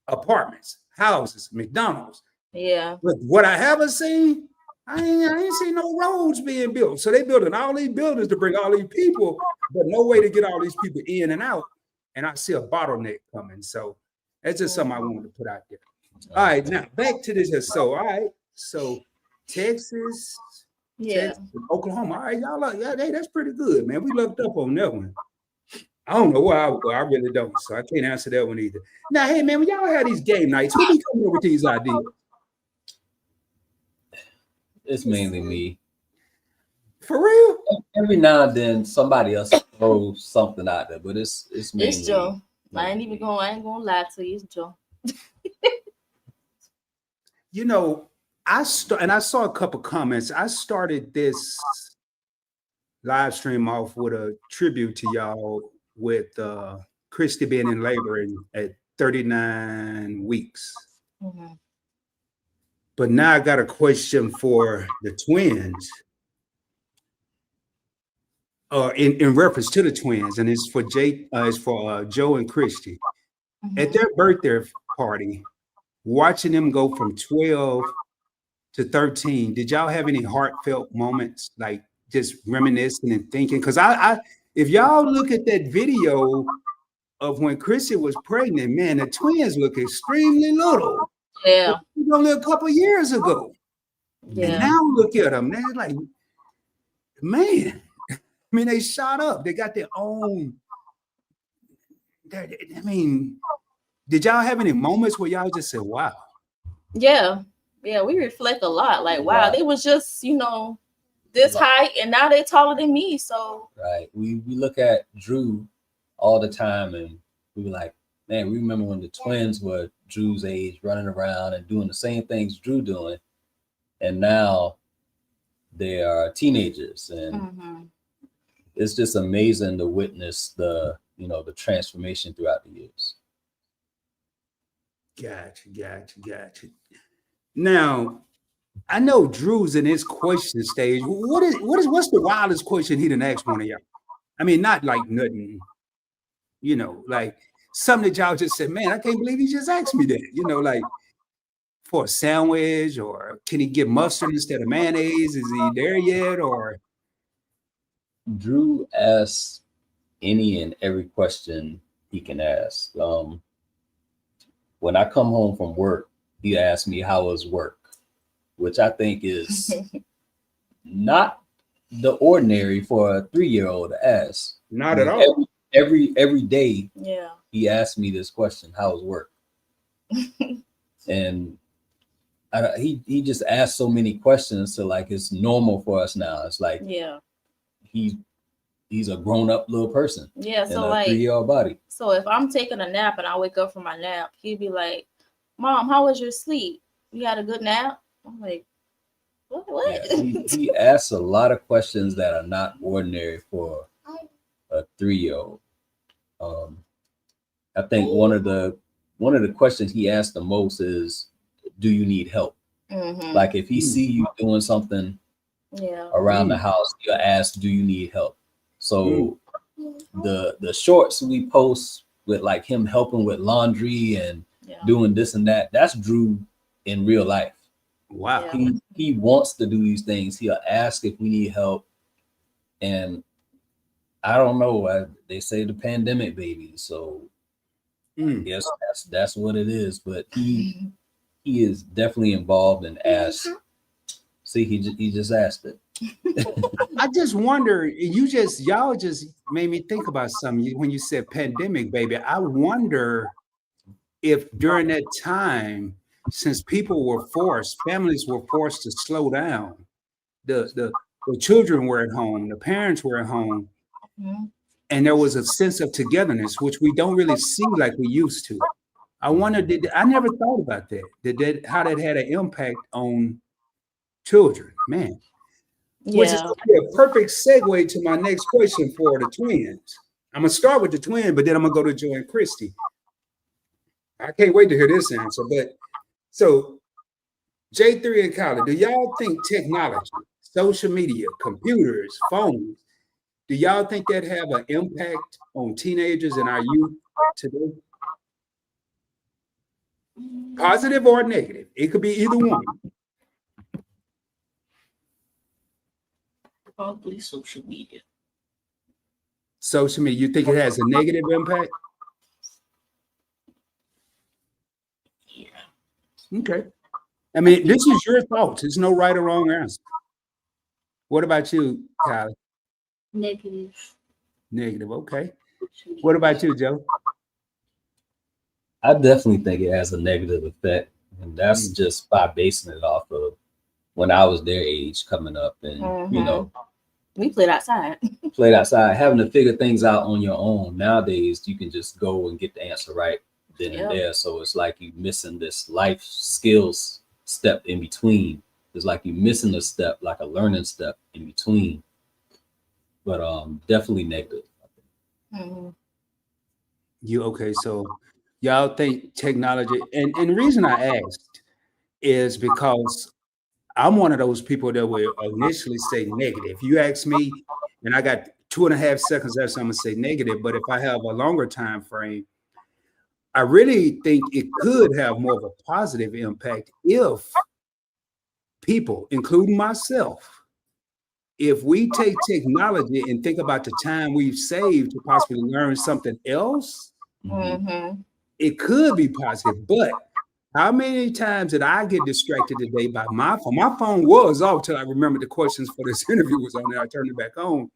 apartments, houses, McDonald's. Yeah. But what I haven't seen, I ain't seen no roads being built. So they building all these buildings to bring all these people, but no way to get all these people in and out. And I see a bottleneck coming. So that's just something I wanted to put out there. All right, now back to this. So all right, so Texas, Texas, Oklahoma. All right, y'all, hey, that's pretty good, man. We looked up on that one. I don't know where I would go. I really don't. So I can't answer that one either. Now, hey, man, when y'all have these game nights, who be coming up with these ideas? It's mainly me. For real? Every now and then somebody else throws something out there, but it's mainly It's Joe. I ain't me. gonna lie to you, it's Joe. You know, I saw a couple comments. I started this live stream off with a tribute to y'all with Kristy being in labor at 39 weeks. Mm-hmm. But now I got a question for the twins. In reference to the twins, and it's for Joe and Kristy. Mm-hmm. At their birthday party, watching them go from 12 to 13, did y'all have any heartfelt moments, like just reminiscing and thinking? Because if y'all look at that video of when Kristy was pregnant, man, the twins look extremely little. Yeah. Only a couple years ago. Yeah. And now look at them. They're like, man, I mean, they shot up. They got their own. I mean, did y'all have any moments where y'all just said, wow? Yeah. Yeah, we reflect a lot. Like, wow, they was just, this height, and now they're taller than me. So right. We look at Jrue all the time, and we were like, man, we remember when the twins were Jrue's age, running around and doing the same things Jrue doing, and now they are teenagers, and it's just amazing to witness the transformation throughout the years. Gotcha. Now, I know Jrue's in his question stage. What's the wildest question he didn't ask one of y'all? I mean, not like nothing, like something that y'all just said, man, I can't believe he just asked me that, like for a sandwich, or can he get mustard instead of mayonnaise? Is he there yet? Or Jrue asks any and every question he can ask. When I come home from work, he asks me how was work, which I think is not the ordinary for a 3-year-old to ask. Not at all. Every day, yeah, he asked me this question: "How was work?" And he just asked so many questions, so like it's normal for us now. It's like he's a grown up little person. Yeah, so in a like 3-year-old body. So if I'm taking a nap and I wake up from my nap, he'd be like, "Mom, how was your sleep? You had a good nap?" I'm like, "What?" Yeah, he asks a lot of questions that are not ordinary for a 3-year-old. I think one of the questions he asks the most is, "Do you need help?" Like if he see you doing something around the house, he'll ask, "Do you need help?" So the shorts we post with like him helping with laundry and doing this and that, that's Jrue in real life. Wow. He wants to do these things. He'll ask if we need help. And I don't know, they say the pandemic baby, so I guess that's what it is. But he is definitely involved and asked. See, he just asked it. I just wonder, y'all just made me think about something when you said pandemic, baby. I wonder if during that time, since families were forced to slow down, the children were at home, the parents were at home, and there was a sense of togetherness, which we don't really see like we used to. I wonder, I never thought about that. How that had an impact on children, man. Which is a perfect segue to my next question for the twins. I'm gonna start with the twin, but then I'm gonna go to Joe and Kristy. I can't wait to hear this answer. But so J3 and Kylee, do y'all think technology, social media, computers, phones, do y'all think that have an impact on teenagers and our youth today? Positive or negative? It could be either one. Probably social media. Social media, you think it has a negative impact? Yeah. Okay. I mean, this is your thoughts. There's no right or wrong answer. What about you, Kylee? Negative. Negative. Okay. What about you, Joe? I definitely think it has a negative effect, and that's just by basing it off of when I was their age coming up, and you know, we played outside. Having to figure things out on your own. Nowadays, you can just go and get the answer right then and there. So it's like you missing this life skills step in between. It's like you missing a step, like a learning step in between. But definitely negative. You okay? So y'all think technology, and the reason I asked is because I'm one of those people that will initially say negative. You ask me, and I got 2.5 seconds left, so I'm gonna say negative. But if I have a longer time frame, I really think it could have more of a positive impact if people, including myself, if we take technology and think about the time we've saved to possibly learn something else, it could be positive. But how many times did I get distracted today by my phone? My phone was off till I remembered the questions for this interview was on there. I turned it back on.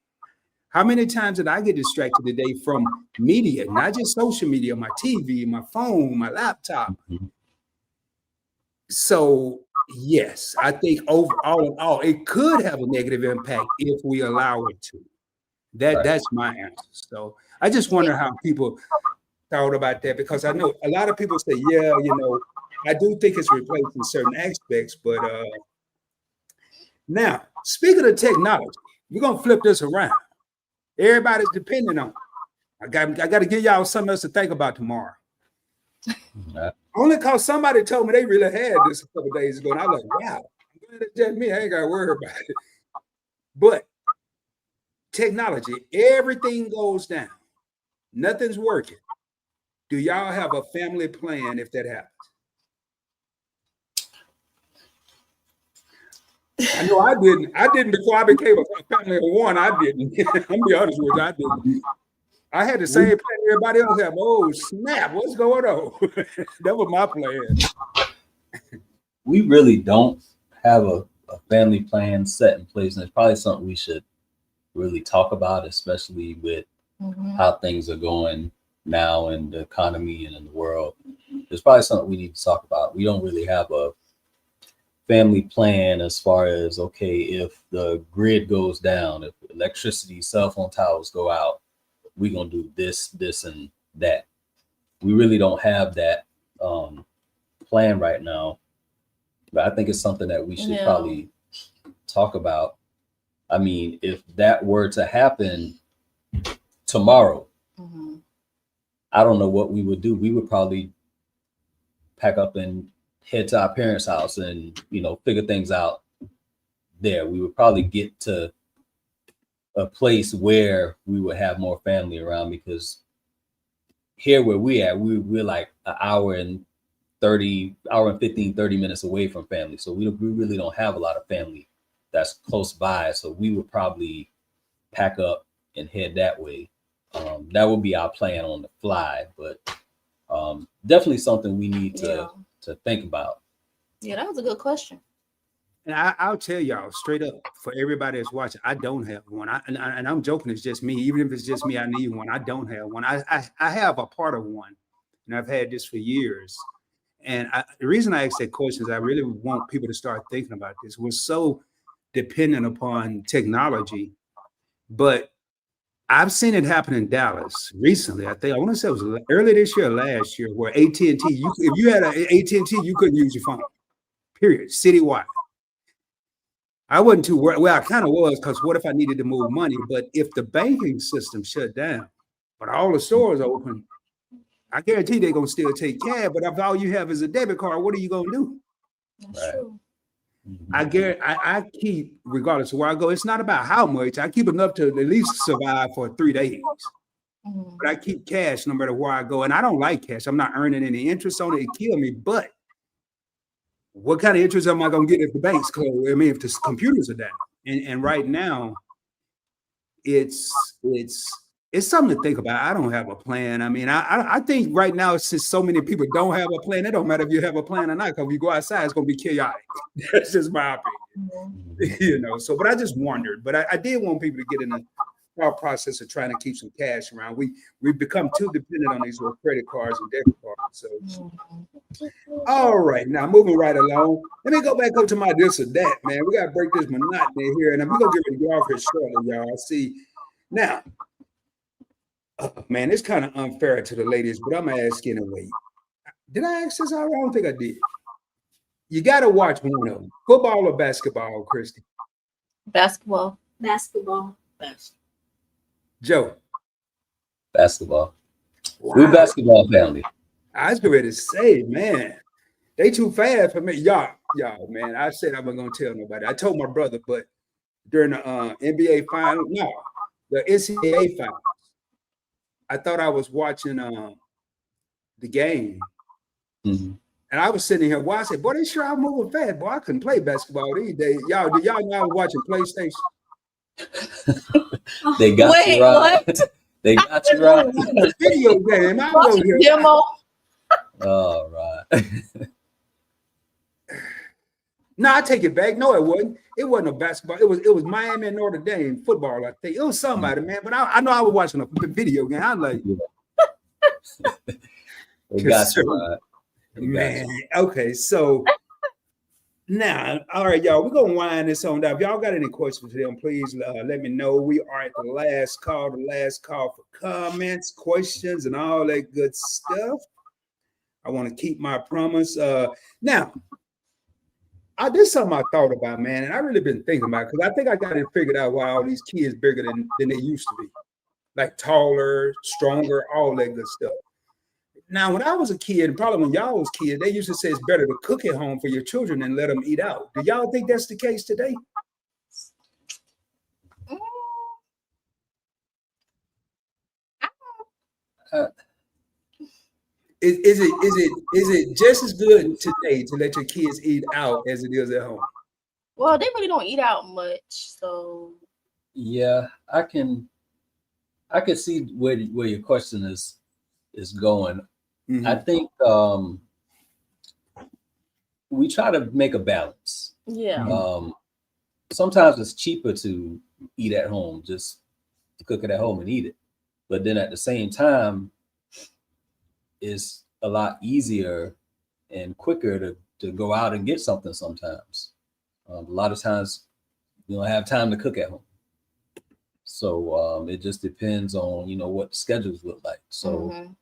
How many times did I get distracted today from media, not just social media, my TV, my phone, my laptop? So yes, I think overall in all, it could have a negative impact if we allow it to. That's my answer. So I just wonder how people thought about that, because I know a lot of people say, yeah, you know, I do think it's replacing certain aspects, but now speaking of technology, we're gonna flip this around. Everybody's depending on it. I got to give y'all something else to think about tomorrow. Only because somebody told me they really had this a couple days ago, and I was like, wow, it's just me. I ain't got to worry about it. But technology, everything goes down. Nothing's working. Do y'all have a family plan if that happens? I know I didn't. I didn't before I became a family of one. I didn't. I'm gonna be honest with you. I didn't. I had the same plan everybody else had. Oh snap! What's going on? That was my plan. We really don't have a family plan set in place, and it's probably something we should really talk about, especially with how things are going now in the economy and in the world. It's probably something we need to talk about. We don't really have a family plan as far as, okay, if the grid goes down, if electricity, cell phone towers go out, we're going to do this, and that. We really don't have that plan right now. But I think it's something that we should probably talk about. I mean, if that were to happen tomorrow, I don't know what we would do. We would probably pack up and head to our parents' house and, you know, figure things out there. We would probably get to a place where we would have more family around, because here where we at, we're like an hour and 15, 30 minutes away from family. So we really don't have a lot of family that's close by. So we would probably pack up and head that way. That would be our plan on the fly, but definitely something we need to think about. Yeah, that was a good question. And I'll tell y'all straight up, for everybody that's watching, I don't have one. And I'm joking, it's just me. Even if it's just me, I need one. I don't have one. I have a part of one, and I've had this for years. And the reason I ask that question is I really want people to start thinking about this. We're so dependent upon technology, but I've seen it happen in Dallas recently. I want to say it was early this year or last year, where AT&T, if you had an AT&T, you couldn't use your phone, period, citywide. I wasn't too worried. Well, I kind of was, because what if I needed to move money? But if the banking system shut down, but all the stores open, I guarantee they're going to still take cash. But if all you have is a debit card, what are you going to do? That's true. I keep, regardless of where I go, it's not about how much. I keep enough to at least survive for 3 days. But I keep cash no matter where I go. And I don't like cash. I'm not earning any interest on it. It kills me. But what kind of interest am I going to get if the bank's closed? I mean, if the computers are down. And right now, it's something to think about. I don't have a plan. I mean, I think right now, since so many people don't have a plan, it don't matter if you have a plan or not, because if you go outside, it's going to be chaotic. That's just my opinion. You know, so, but I just wondered. But I did want people to get in the thought process of trying to keep some cash around. We've become too dependent on these little credit cards and debit cards. So All right, now moving right along. Let me go back up to my this or that, man. We gotta break this monotony here, and we're gonna get ready to go off here shortly, y'all. See, now, man, it's kind of unfair to the ladies, but I'm gonna ask anyway. Did I ask this already? I don't think I did. You gotta watch one of them. Football or basketball, Kristy? Basketball. Basketball. Joe. Basketball. Wow. We're a basketball family. I was ready to say, man, they too fast for me. Y'all, man. I said I wasn't gonna tell nobody. I told my brother, but during the NBA final, no, the NCAA finals, I thought I was watching the game, Mm-hmm. and I was sitting here. Well, I said, boy, they sure I'm moving fast. Boy, I couldn't play basketball these days. Y'all, do y'all know I was watching PlayStation? They got Wait, you right. what? They got you right. Video game. I was Watching here. demo. All right. No, I take it back. No, it wasn't. It wasn't a basketball. It was Miami and Notre Dame football. I think it was somebody, man. But I know I was watching a video game. I was like, They got you right. They got man. you. Okay, so now, all right, y'all. We're gonna wind this on down. If y'all got any questions for them, please let me know. We are at the last call for comments, questions, and all that good stuff. I want to keep my promise. Now. This is something I thought about, man, and I really been thinking about it because I think I got it figured out why all these kids bigger than they used to be, like taller, stronger, all that good stuff. Now, when I was a kid, and probably when y'all was kids, they used to say it's better to cook at home for your children than let them eat out. Do y'all think that's the case today? Is it just as good today to let your kids eat out as it is at home? Well, they really don't eat out much, so Yeah, I can see where your question is going. Mm-hmm. I think we try to make a balance. yeah. Sometimes it's cheaper to eat at home, just to cook it at home and eat it. But then at the same time, it's a lot easier and quicker to go out and get something sometimes. A lot of times you don't have time to cook at home. So it just depends on, what the schedules look like. So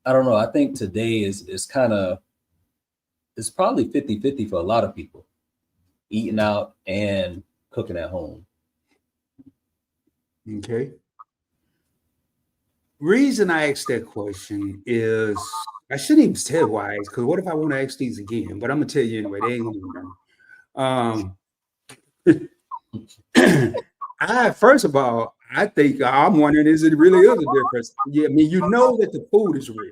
I don't know. I think today is it's probably 50-50 for a lot of people, eating out and cooking at home. Okay. Reason I asked that question is I shouldn't even tell why I asked, because what if I want to ask these again? But I'm gonna tell you anyway. They ain't gonna know. First of all, I think I'm wondering, is it really is a difference? Yeah, I mean, you know that the food is real.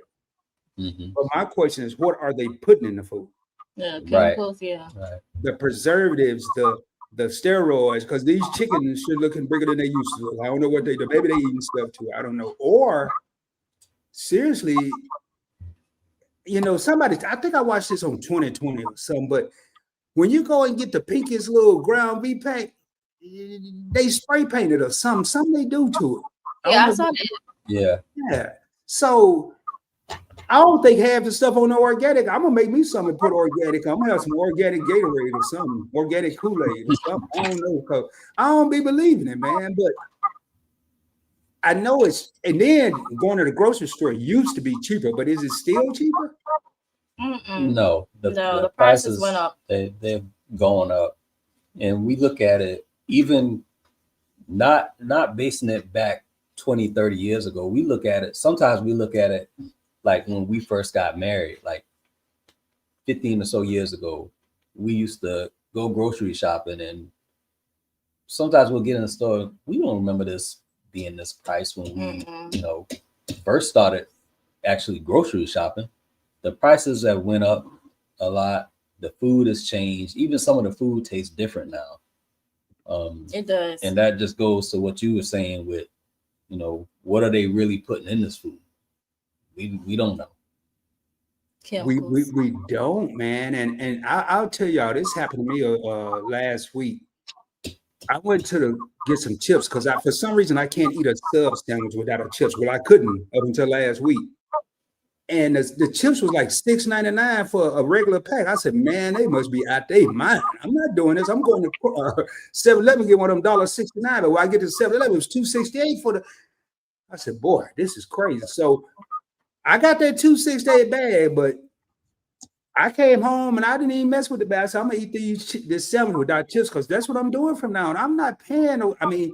Mm-hmm. But my question is, what are they putting in the food? Yeah, chemicals, yeah. Right. The preservatives, the steroids, because these chickens should looking bigger than they used to look. I don't know what they do. Maybe they eating stuff too. I don't know. Or seriously, somebody, I think I watched this on 2020 or something, but when you go and get the pinkiest little ground beef pack, they spray paint it or something they do to it. Yeah, I saw that. Yeah. Yeah. So I don't think half the stuff on the organic. I'm gonna make me something and put organic. I'm gonna have some organic Gatorade or something, organic Kool-Aid or something. I don't know, because I don't be believing it, man. But I know it's, and then going to the grocery store used to be cheaper, but is it still cheaper? No, the prices went up. They're going up, and we look at it even not basing it back 20, 30 years ago. We look at it. Sometimes we look at it like when we first got married, like 15 or so years ago. We used to go grocery shopping, and sometimes we'll get in the store. We don't remember this being this price when we, first started actually grocery shopping. The prices have went up a lot. The food has changed. Even some of the food tastes different now. It does. And that just goes to what you were saying with, what are they really putting in this food? We don't know. We don't, man. And I'll tell y'all, this happened to me last week. I went to get some chips because for some reason I can't eat a sub sandwich without a chips. Well, I couldn't up until last week. And the chips was like $6.99 for a regular pack. I said, man, they must be out their mind. I'm not doing this. I'm going to 7-Eleven, get one of them $1.69. But when I get to 7-Eleven, it was $2.68 for the. I said, boy, this is crazy. So I got that $2.68 bag, but I came home and I didn't even mess with the bag. So I'm gonna eat this sandwich without chips because that's what I'm doing from now on. I'm not paying. I mean,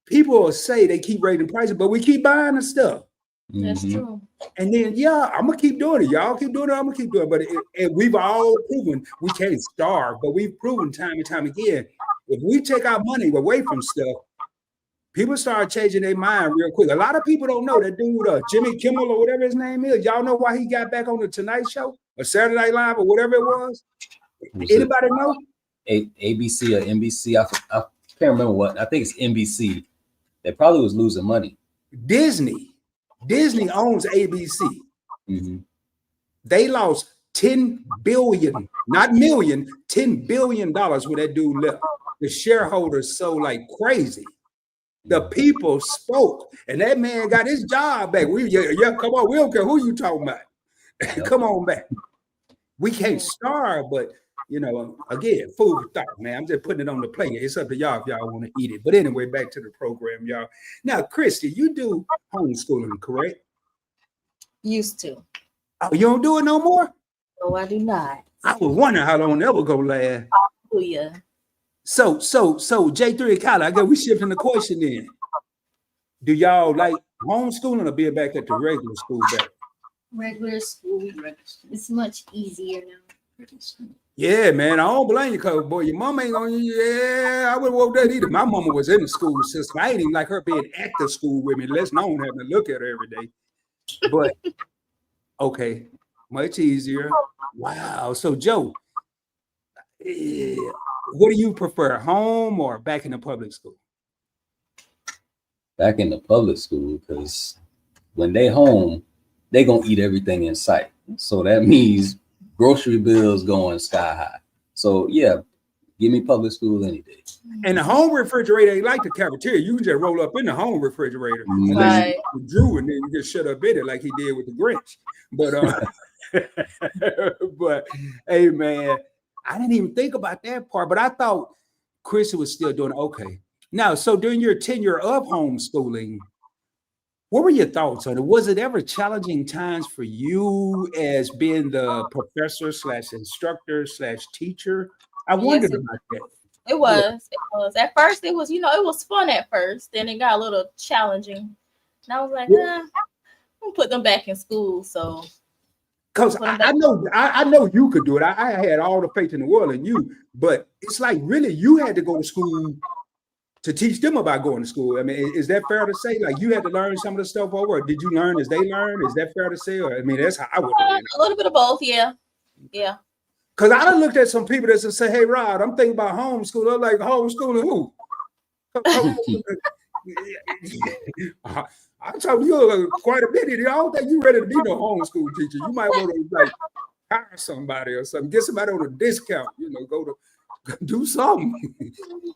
people will say they keep raising prices, but we keep buying the stuff. That's true. And then, yeah, I'm gonna keep doing it. Y'all keep doing it. I'm gonna keep doing it. But we've all proven we can't starve, but we've proven time and time again, if we take our money away from stuff, people start changing their mind real quick. A lot of people don't know that dude, Jimmy Kimmel or whatever his name is. Y'all know why he got back on the Tonight Show or Saturday Night Live or whatever it was? Anybody know? ABC or NBC? I can't remember what. I think it's NBC. They probably was losing money. Disney owns ABC. Mm-hmm. They lost 10 billion, not million, $10 billion when that dude left. The shareholders sold like crazy. The people spoke, and that man got his job back. Yeah, come on, we don't care who you talking about. Come on back. We can't starve, but you know, again, food for thought, man. I'm just putting it on the plate. It's up to y'all if y'all want to eat it. But anyway, back to the program, y'all. Now, Kristy, you do homeschooling, correct? Used to. Oh, you don't do it no more? No, I do not. I was wondering how long that would go last. Hallelujah. So J3 and Kylee, I guess we shifting the question then. Do y'all like homeschooling or being back at the regular school back? Regular school. It's much easier now. Yeah, man, I don't blame you, cause boy, your mama ain't gonna. Yeah, I wouldn't want that either. My mama was in the school system. I ain't even like her being at the school with me, less known having to look at her every day. But okay, much easier. Wow. So Joe, what do you prefer, home or back in the public school? Back in the public school, because when they home, they gonna eat everything in sight. So that means grocery bills going sky high. So yeah, give me public school any day. And the home refrigerator ain't like the cafeteria. You can just roll up in the home refrigerator. Right. Jrue, and then you just shut up in it like he did with the Grinch. But but hey man, I didn't even think about that part, but I thought Kristy was still doing okay. Now, so during your tenure of homeschooling, what were your thoughts on it? Was it ever challenging times for you as being the professor / instructor / teacher? I wondered about that. It was. At first, it was, it was fun at first. Then it got a little challenging. And I was like, I'm gonna put them back in school. So because I know you could do it. I had all the faith in the world in you, but it's like really you had to go to school to teach them about going to school. I mean, is that fair to say? Like you had to learn some of the stuff over, or did you learn as they learned? Is that fair to say? Or I mean, that's how I would have a little bit of both, yeah. Because I done looked at some people that say, "Hey, Rod, I'm thinking about homeschool." I'm like, homeschooling who? I told you quite a bit. I don't think you ready to be no homeschool teacher. You might want to like hire somebody or something, get somebody on a discount. Go to do something.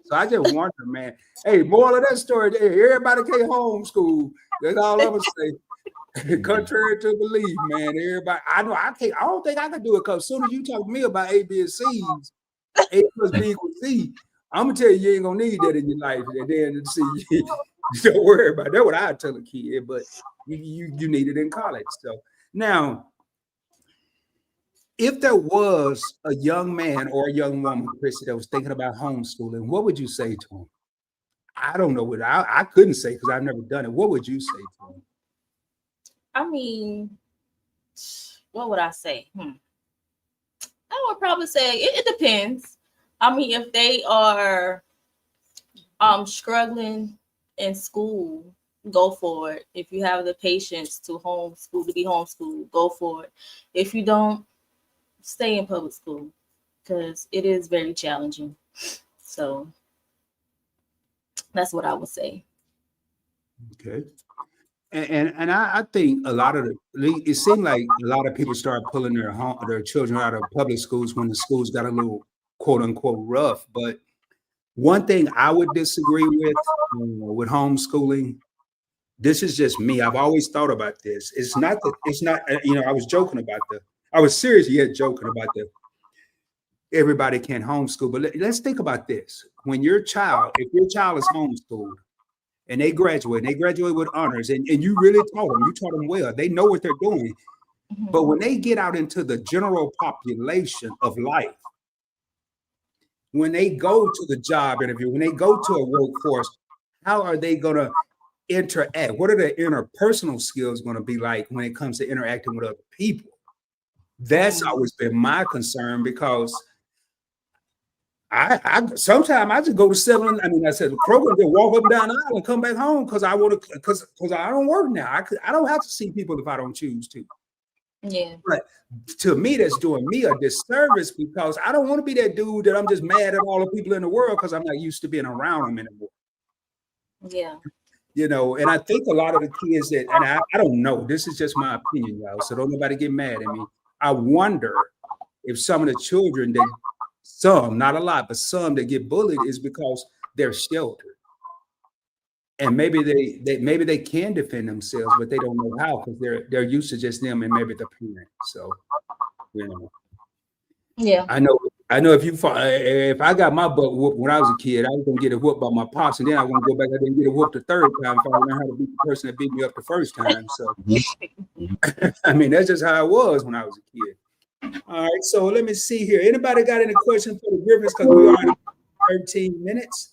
So I just wonder, man. Hey, moral of that story, everybody can't homeschool. That's all I'm gonna say. Contrary to belief, man. Everybody, I know I can't. I don't think I can do it because as soon as you talk to me about A, B, and C's, A plus B equals C, I'm gonna tell you ain't gonna need that in your life. And then see, don't worry about it. That's what I tell a kid, but you need it in college. So now, if there was a young man or a young woman, Kristy, that was thinking about homeschooling, what would you say to him? I don't know what I couldn't say because I've never done it. What would you say to him? I mean, what would I say? I would probably say it depends. I mean, if they are struggling in school, go for it. If you have the patience to be homeschooled, go for it. If you don't, stay in public school because it is very challenging. So that's what I would say. Okay. And I think a lot of it seemed like a lot of people started pulling their children out of public schools when the schools got a little quote unquote rough. But one thing I would disagree with homeschooling, this is just me. I've always thought about this. It's not, I was joking about I was serious yet joking about everybody can't homeschool. But let's think about this. When if your child is homeschooled and they graduate with honors, and you really you taught them well, they know what they're doing. But when they get out into the general population of life, when they go to the job interview, when they go to a workforce, how are they going to interact? What are their interpersonal skills going to be like when it comes to interacting with other people? That's always been my concern, because I sometimes I just go to 7. I mean, I said Kroger, just walk up and down the aisle and come back home because I want to, because I don't work now. I don't have to see people if I don't choose to. Yeah. But to me, that's doing me a disservice, because I don't want to be that dude that I'm just mad at all the people in the world because I'm not used to being around them anymore. Yeah. You know, and I think a lot of the kids that, and I don't know, this is just my opinion, y'all, so don't nobody get mad at me. I wonder if some of the children that, some, not a lot, but some that get bullied is because they're sheltered. And maybe they can defend themselves, but they don't know how, because they're used to just them and maybe the parent. So, you know. Yeah. I know if I got my butt whooped when I was a kid, I was gonna get a whoop by my pops, and then I was gonna go back and get a whoop the third time if I learn how to beat the person that beat me up the first time. So I mean, that's just how it was when I was a kid. All right, so let me see here. Anybody got any questions for the Griffins? Because we are at 13 minutes.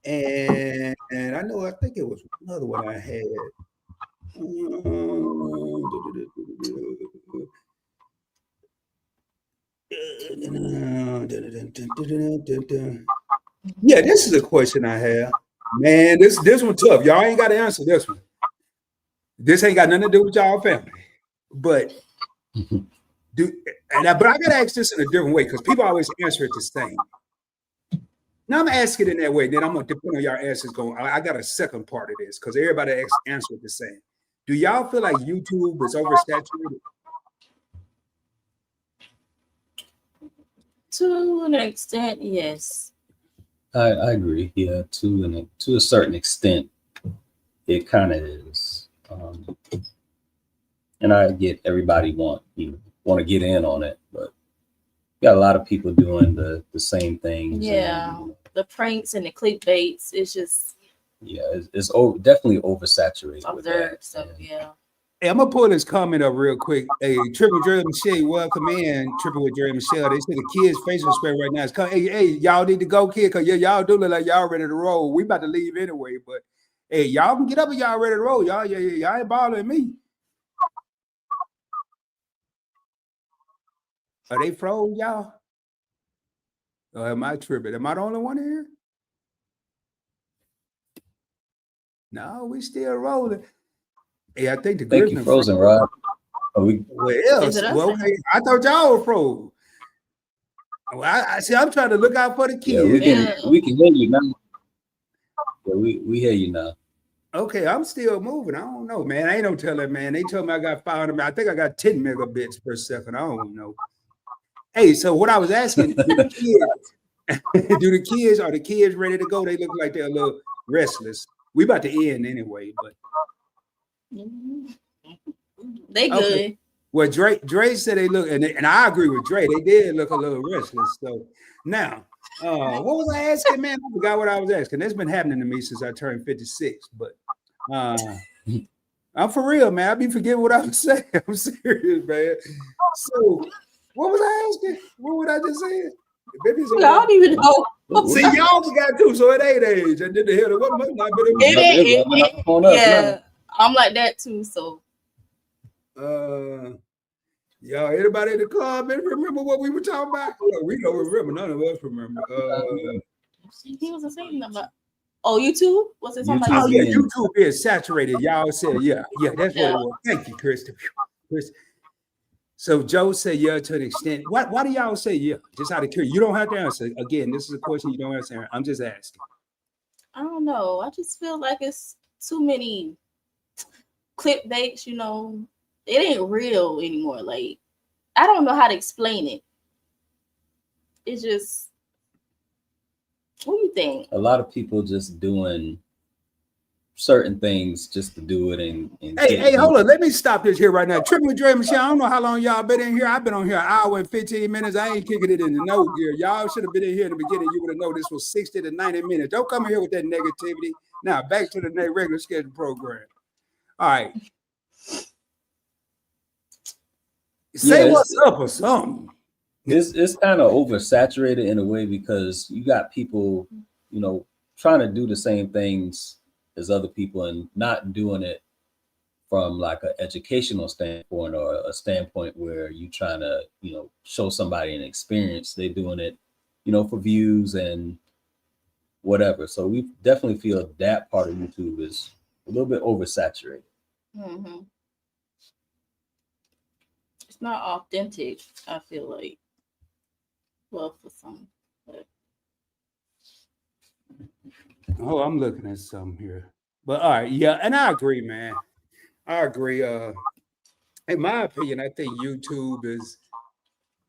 And I think it was another one I had. Yeah, this is a question I have. Man, this one tough. Y'all ain't got to answer this one. This ain't got nothing to do with y'all family. But I gotta ask this in a different way, because people always answer it the same. Now I'm asking it in that way, then I'm gonna depend on y'all answers going. I got a second part of this, because everybody answer it the same. Do y'all feel like YouTube is oversaturated? To an extent, yes. I agree. Yeah, to a certain extent, it kind of is. And I get everybody want to get in on it, but got a lot of people doing the same things. Yeah, and, the pranks and the clickbaits. It's just it's definitely oversaturated. Observed, so yeah. Hey, I'm gonna pull this comment up real quick. Hey, Triple Dre Michelle, welcome in. Triple with Dre Michelle. They say the kids' facial spread right now is coming. Hey, y'all need to go, kid, because y'all do look like y'all ready to roll. We about to leave anyway, but hey, y'all can get up and y'all ready to roll. Y'all ain't bothering me. Are they froze, y'all? Or am I tripping? Am I the only one here? No, we still rolling. Hey, I think the Thank you, frozen, Rob. Where else? Well, okay. I thought y'all were frozen. Well, I see. I'm trying to look out for the kids. Yeah, we can hear you now. Yeah, we hear you now. Okay, I'm still moving. I don't know, man. I ain't no telling, man. They told me I got 500. I think I got 10 megabits per second. I don't know. Hey, so what I was asking, are the kids ready to go? They look like they're a little restless. We about to end anyway, but they good. Okay. Well, Dre said they look, and I agree with Dre. They did look a little restless. So now, what was I asking, man? I forgot what I was asking. That's been happening to me since I turned 56. But I'm for real, man. I be forgetting what I was saying. I'm serious, man. So what was I asking? What would I just say? I don't even know. See, y'all forgot too, so it ain't age. I did the hell. What must not be yeah, I'm like that too. So, y'all, anybody in the club remember what we were talking about? We don't remember. None of us remember. He was saying about. Oh, YouTube? Was it something? Oh yeah, YouTube is saturated. Y'all said yeah, that's what it was. Thank you, Kristy. So Joe said yeah to an extent. Why do y'all say yeah? Just out of curiosity. You don't have to answer. Again, this is a question you don't answer. I'm just asking. I don't know. I just feel like it's too many clickbaits, It ain't real anymore. Like, I don't know how to explain it. It's just, what do you think? A lot of people just doing certain things just to do it and Hey, hold on. Let me stop this here right now. Tripping with Dre Michelle. I don't know how long y'all been in here. I've been on here an hour and 15 minutes. I ain't kicking it in the no gear. Y'all should have been in here in the beginning. You would have known this was 60 to 90 minutes. Don't come in here with that negativity. Now, back to the regular scheduled program. All right. Say what's up or something. It's kind of oversaturated in a way because you got people, you know, trying to do the same things as other people and not doing it from like an educational standpoint or a standpoint where you trying to, you know, show somebody an experience. They're doing it, you know, for views and whatever. So we definitely feel that part of YouTube is a little bit oversaturated. Mm-hmm. It's not authentic, I feel like. Well, for some. But... Oh, I'm looking at something here. But all right, yeah, and I agree, man. I agree. In my opinion, I think YouTube is,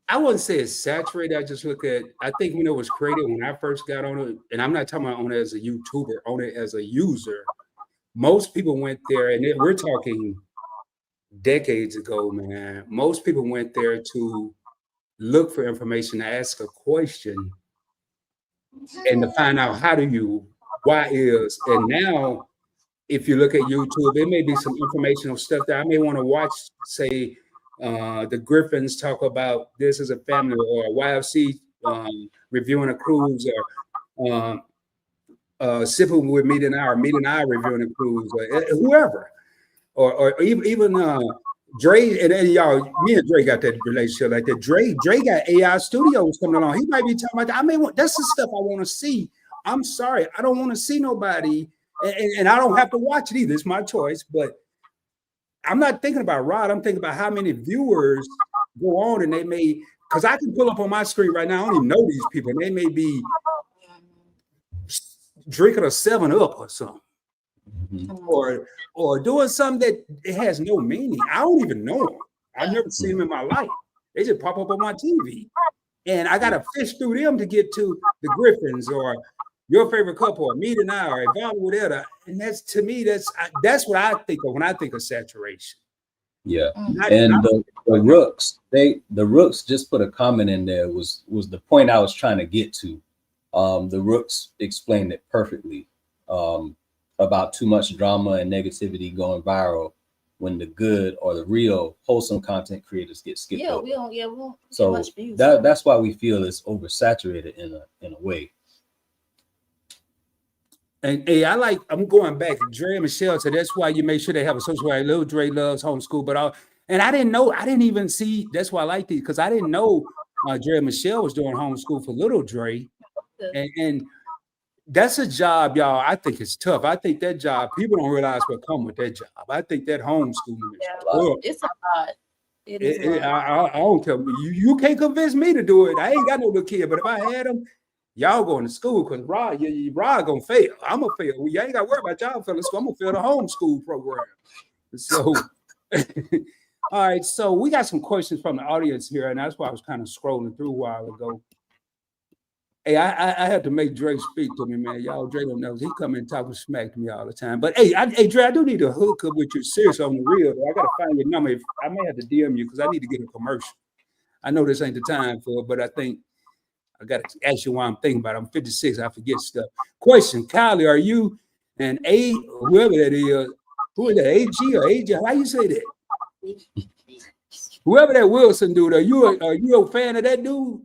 I wouldn't say it's saturated. I just look at, I think when it was created, when I first got on it, and I'm not talking about on it as a YouTuber, on it as a user, most people went there, and we're talking decades ago, man. Most people went there to look for information, to ask a question, and to find out why is. And now, if you look at YouTube, it may be some informational stuff that I may want to watch, say, the Griffins talk about this as a family, or YFC reviewing a cruise, or sipping with Meet and I reviewing a cruise, or whoever, or even Dre and y'all. Me and Dre got that relationship like that. Dre got AI Studios coming along. He might be talking about that. I mean, that's the stuff I want to see. I'm sorry, I don't want to see nobody, and I don't have to watch it either. It's my choice, but I'm not thinking about Rod. I'm thinking about how many viewers go on, and they may, because I can pull up on my screen right now. I don't even know these people, and they may be drinking a 7-Up or something, or doing something that it has no meaning. I don't even know them. I've never seen them in my life. They just pop up on my TV, and I got to fish through them to get to the Griffins or your favorite couple, or Meet and I, or Eval, whatever. And that's, to me, that's what I think of when I think of saturation. Yeah, and the Rooks, the Rooks just put a comment in there, was the point I was trying to get to. The Rooks explained it perfectly, about too much drama and negativity going viral when the good or the real wholesome content creators get skipped over. We don't so get much views. That's why we feel it's oversaturated in a way. And hey, I'm going back to Dre and Michelle, so that's why you make sure they have a social media. Little Dre loves homeschool, but I didn't even see, that's why I like these, because I didn't know Dre and Michelle was doing homeschool for little Dre. And that's a job, y'all. I think it's tough. I think that job, people don't realize what come with that job. I think that homeschooling is tough. It's a lot. It is. I don't tell you. You can't convince me to do it. I ain't got no little kid, but if I had them, y'all going to school, because Rod gonna fail. I'm gonna fail. You ain't got to worry about y'all failing school. I'm gonna fail the homeschool program. So, all right. So we got some questions from the audience here, and that's why I was kind of scrolling through a while ago. Hey, I have to make Dre speak to me, man. Y'all, Dre don't know. He come in talking smack to me all the time. But hey, Dre, I do need to hook up with you serious on the real. I gotta find your number. I may have to DM you because I need to get a commercial. I know this ain't the time for it, but I think I got to ask you why I'm thinking about it. I'm 56. I forget stuff. Question, Kylee, are you an A, whoever that is, who is that, AG or AJ? How you say that? Whoever that Wilson dude, are you a fan of that dude?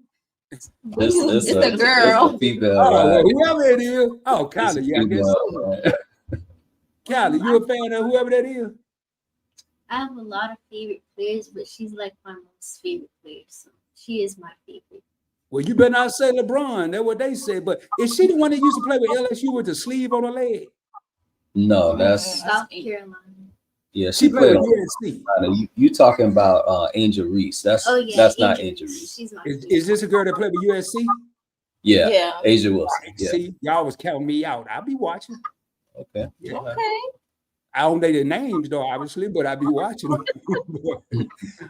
It's a girl. It's a female, well, whoever it is. Oh, Kylee, yeah, I guess so. Kylee, you a fan of whoever that is? I have a lot of favorite players, but she's like my most favorite player. So she is my favorite. Well, you better not say LeBron. That's what they say. But is she the one that used to play with LSU with the sleeve on her leg? No, that's South Carolina. Yeah, she played with USC. You talking about Angel Reese? That's not Angel Reese. Is this a girl that played with USC? Yeah. Asia Wilson. Yeah. See, y'all was counting me out. I'll be watching. Okay. Yeah. Okay. I don't know their names though, obviously, but I'll be watching them.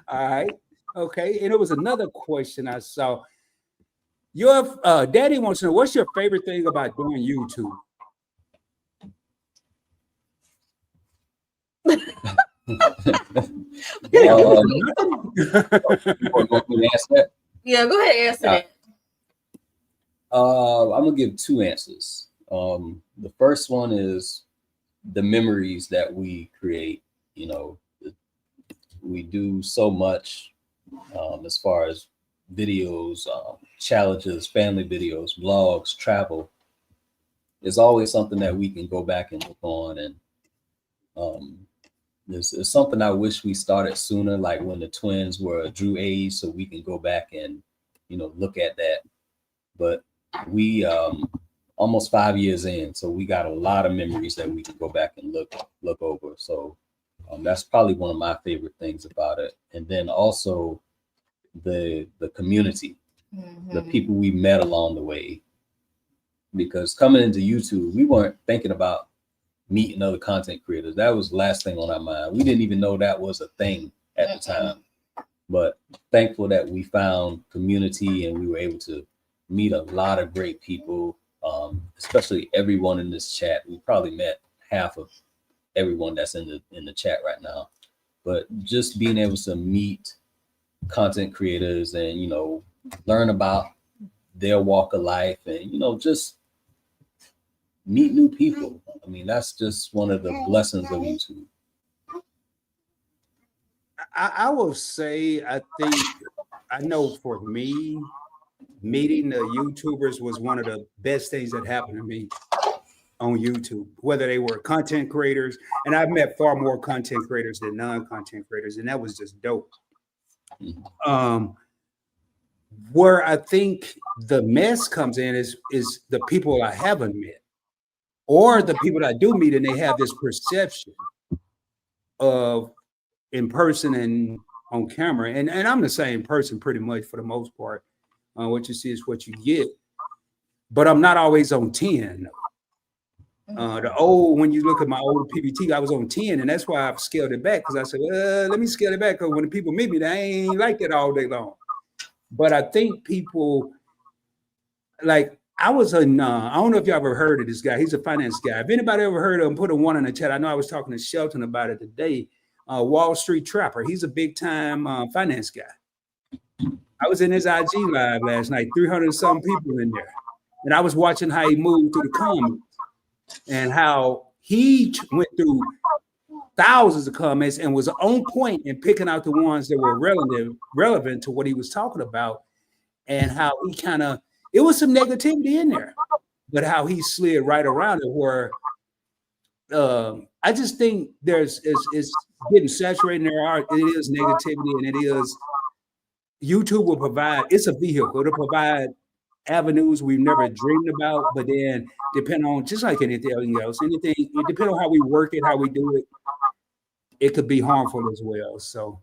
All right. Okay. And it was another question I saw. Your daddy wants to know, what's your favorite thing about doing YouTube? Yeah. You want me to answer that? Yeah, go ahead and answer that. I'm gonna give two answers. The first one is the memories that we create. You know, we do so much as far as videos, challenges, family videos, vlogs, travel. It's always something that we can go back and look on, and it's something I wish we started sooner, like when the twins were Jrue age, so we can go back and look at that. But we almost 5 years in, so we got a lot of memories that we can go back and look over. So that's probably one of my favorite things about it. And then also the community, the people we met along the way. Because coming into YouTube, we weren't thinking about meeting other content creators. That was the last thing on our mind. We didn't even know that was a thing at the time. But thankful that we found community and we were able to meet a lot of great people, especially everyone in this chat. We probably met half of everyone that's in the chat right now. But just being able to meet content creators and learn about their walk of life and just meet new people. I mean, that's just one of the blessings of YouTube. I will say, I know for me, meeting the YouTubers was one of the best things that happened to me on YouTube, whether they were content creators. And I've met far more content creators than non-content creators, and that was just dope. Where I think the mess comes in is the people I haven't met, or the people I do meet, and they have this perception of in person and on camera. And I'm the same person pretty much for the most part. What you see is what you get. But I'm not always on 10. When you look at my old PBT, I was on 10, and that's why I've scaled it back, because I said, let me scale it back, because when the people meet me, they ain't like that all day long. But I think people, like, I was I don't know if y'all ever heard of this guy. He's a finance guy. If anybody ever heard of him, put a 1 in the chat. I know I was talking to Shelton about it today. Wall Street Trapper. He's a big time finance guy. I was in his IG live last night, 300 some people in there. And I was watching how he moved through the comments and how he went through thousands of comments and was on point in picking out the ones that were relevant to what he was talking about, and how he it was some negativity in there, but how he slid right around it, where I just think it's getting saturated in there. It is negativity, and it is YouTube will provide, it's a vehicle to provide avenues we've never dreamed about, but then depend on, just like anything else, it depends on how we work it, how we do it, it could be harmful as well. So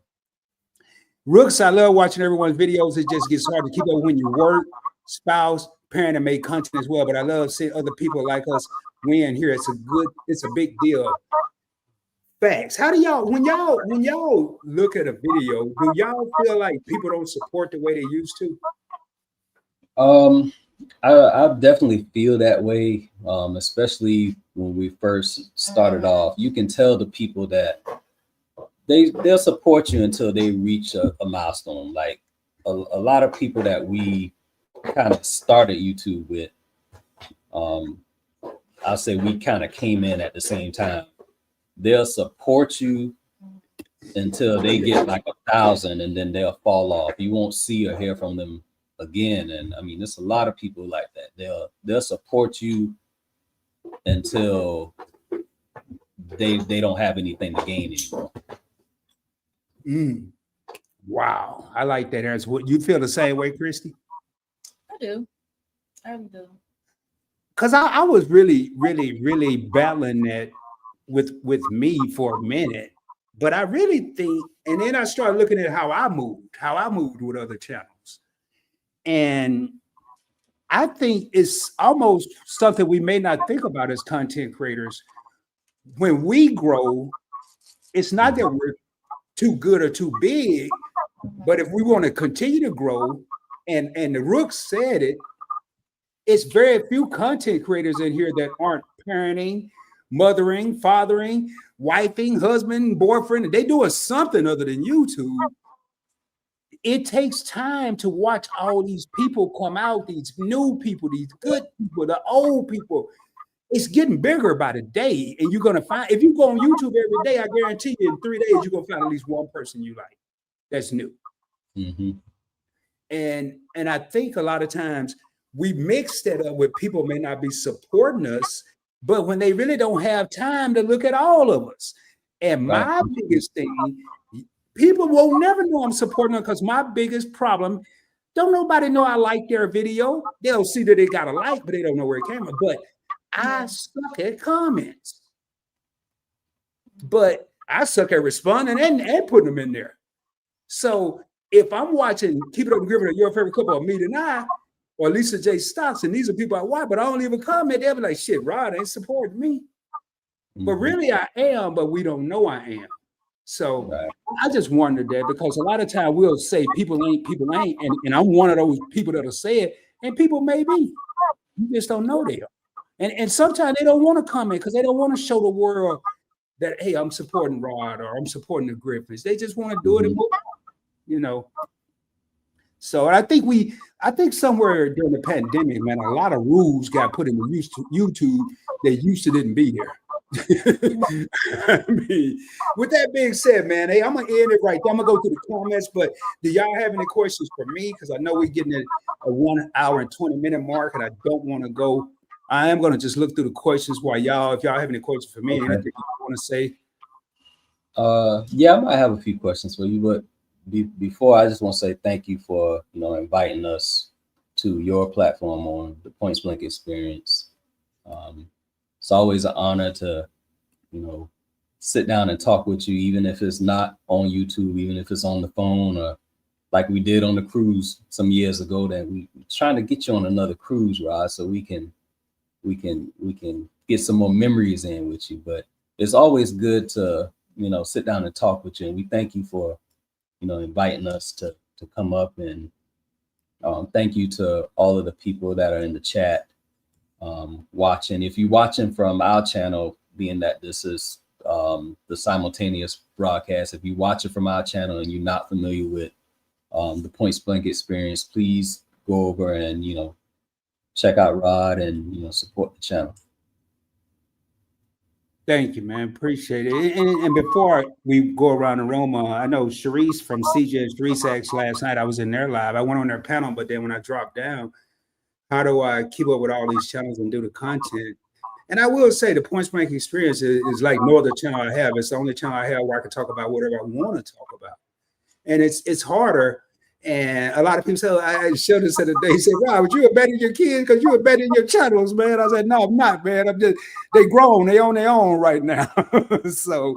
Rooks, I love watching everyone's videos. It just gets hard to keep up when you work, spouse, parent, and make content as well. But I love seeing other people like us win here. It's a big deal. Facts. How do y'all, when y'all look at a video, do y'all feel like people don't support the way they used to? I definitely feel that way, especially when we first started off. You can tell the people that they'll support you until they reach a milestone. Like a lot of people that we kind of started YouTube with, I'll say we kind of came in at the same time. They'll support you until they get like 1,000, and then they'll fall off. You won't see or hear from them again. And I mean, there's a lot of people like that. They'll support you until they don't have anything to gain anymore. Wow, I like that answer. What, you feel the same way, Kristy? I do. I do. Because I was really, really, really battling that with me for a minute. But I really think, and then I started looking at how I moved with other channels. And I think it's almost something we may not think about as content creators. When we grow, it's not that we're too good or too big, but if we want to continue to grow, and the Rooks said it, it's very few content creators in here that aren't parenting mothering, fathering, wifing, husband, boyfriend. They doing something other than YouTube. It takes time to watch all these people come out, these new people, these good people, the old people. It's getting bigger by the day. And you're going to find, if you go on YouTube every day, I guarantee you in 3 days, you're going to find at least one person you like that's new. Mm-hmm. And I think a lot of times we mix that up with people may not be supporting us, but when they really don't have time to look at all of us. And my biggest thing, people will never know I'm supporting them because my biggest problem, don't nobody know I like their video. They'll see that they got a like, but they don't know where it came from. But I suck at comments. But I suck at responding and putting them in there. So if I'm watching Keep It Up and Griffin, Your Favorite Couple, or Me Tonight, or Lisa J. Stocks, and these are people I watch, but I don't leave a comment, they'll be like, shit, Rod ain't supporting me. But really I am, but we don't know I am. So I just wondered that because a lot of times we'll say people ain't, and I'm one of those people that'll say it, and people may be. You just don't know they are. And sometimes they don't want to comment because they don't want to show the world that, hey, I'm supporting Rod or I'm supporting the Griffins. They just want to do it and move on, you know. So I think somewhere during the pandemic, man, a lot of rules got put in the YouTube that used to didn't be there. I mean, with that being said, man, hey, I'm gonna end it right there. I'm gonna go through the comments, but do y'all have any questions for me? Because I know we're getting at a 1 hour and 20-minute mark, and I don't want to go. I am gonna just look through the questions while if y'all have any questions for me, anything you want to say. Yeah, I might have a few questions for you, but before I just want to say thank you for inviting us to your platform on the Point Blank Experience. It's always an honor to sit down and talk with you, even if it's not on YouTube, even if it's on the phone, or like we did on the cruise some years ago. That we're trying to get you on another cruise, Rod, so we can get some more memories in with you. But it's always good to sit down and talk with you, and we thank you for inviting us to come up, and thank you to all of the people that are in the chat watching. If you're watching from our channel, being that this is the simultaneous broadcast, if you watch it from our channel and you're not familiar with the Point Blank Experience, please go over and check out Rod and support the channel. Thank you, man. Appreciate it. And before we go around the room, I know Sharice from CJ's Resex last night. I was in their live. I went on their panel, but then when I dropped down, how do I keep up with all these channels and do the content? And I will say the Point Blank Experience is like no other channel I have. It's the only channel I have where I can talk about whatever I want to talk about. And it's harder. And a lot of people say, I showed this the other day, said, "Wow, would you abandon your kids because you abandon your channels, man?" I said, "No, I'm not, man. They grown, they on their own right now." So,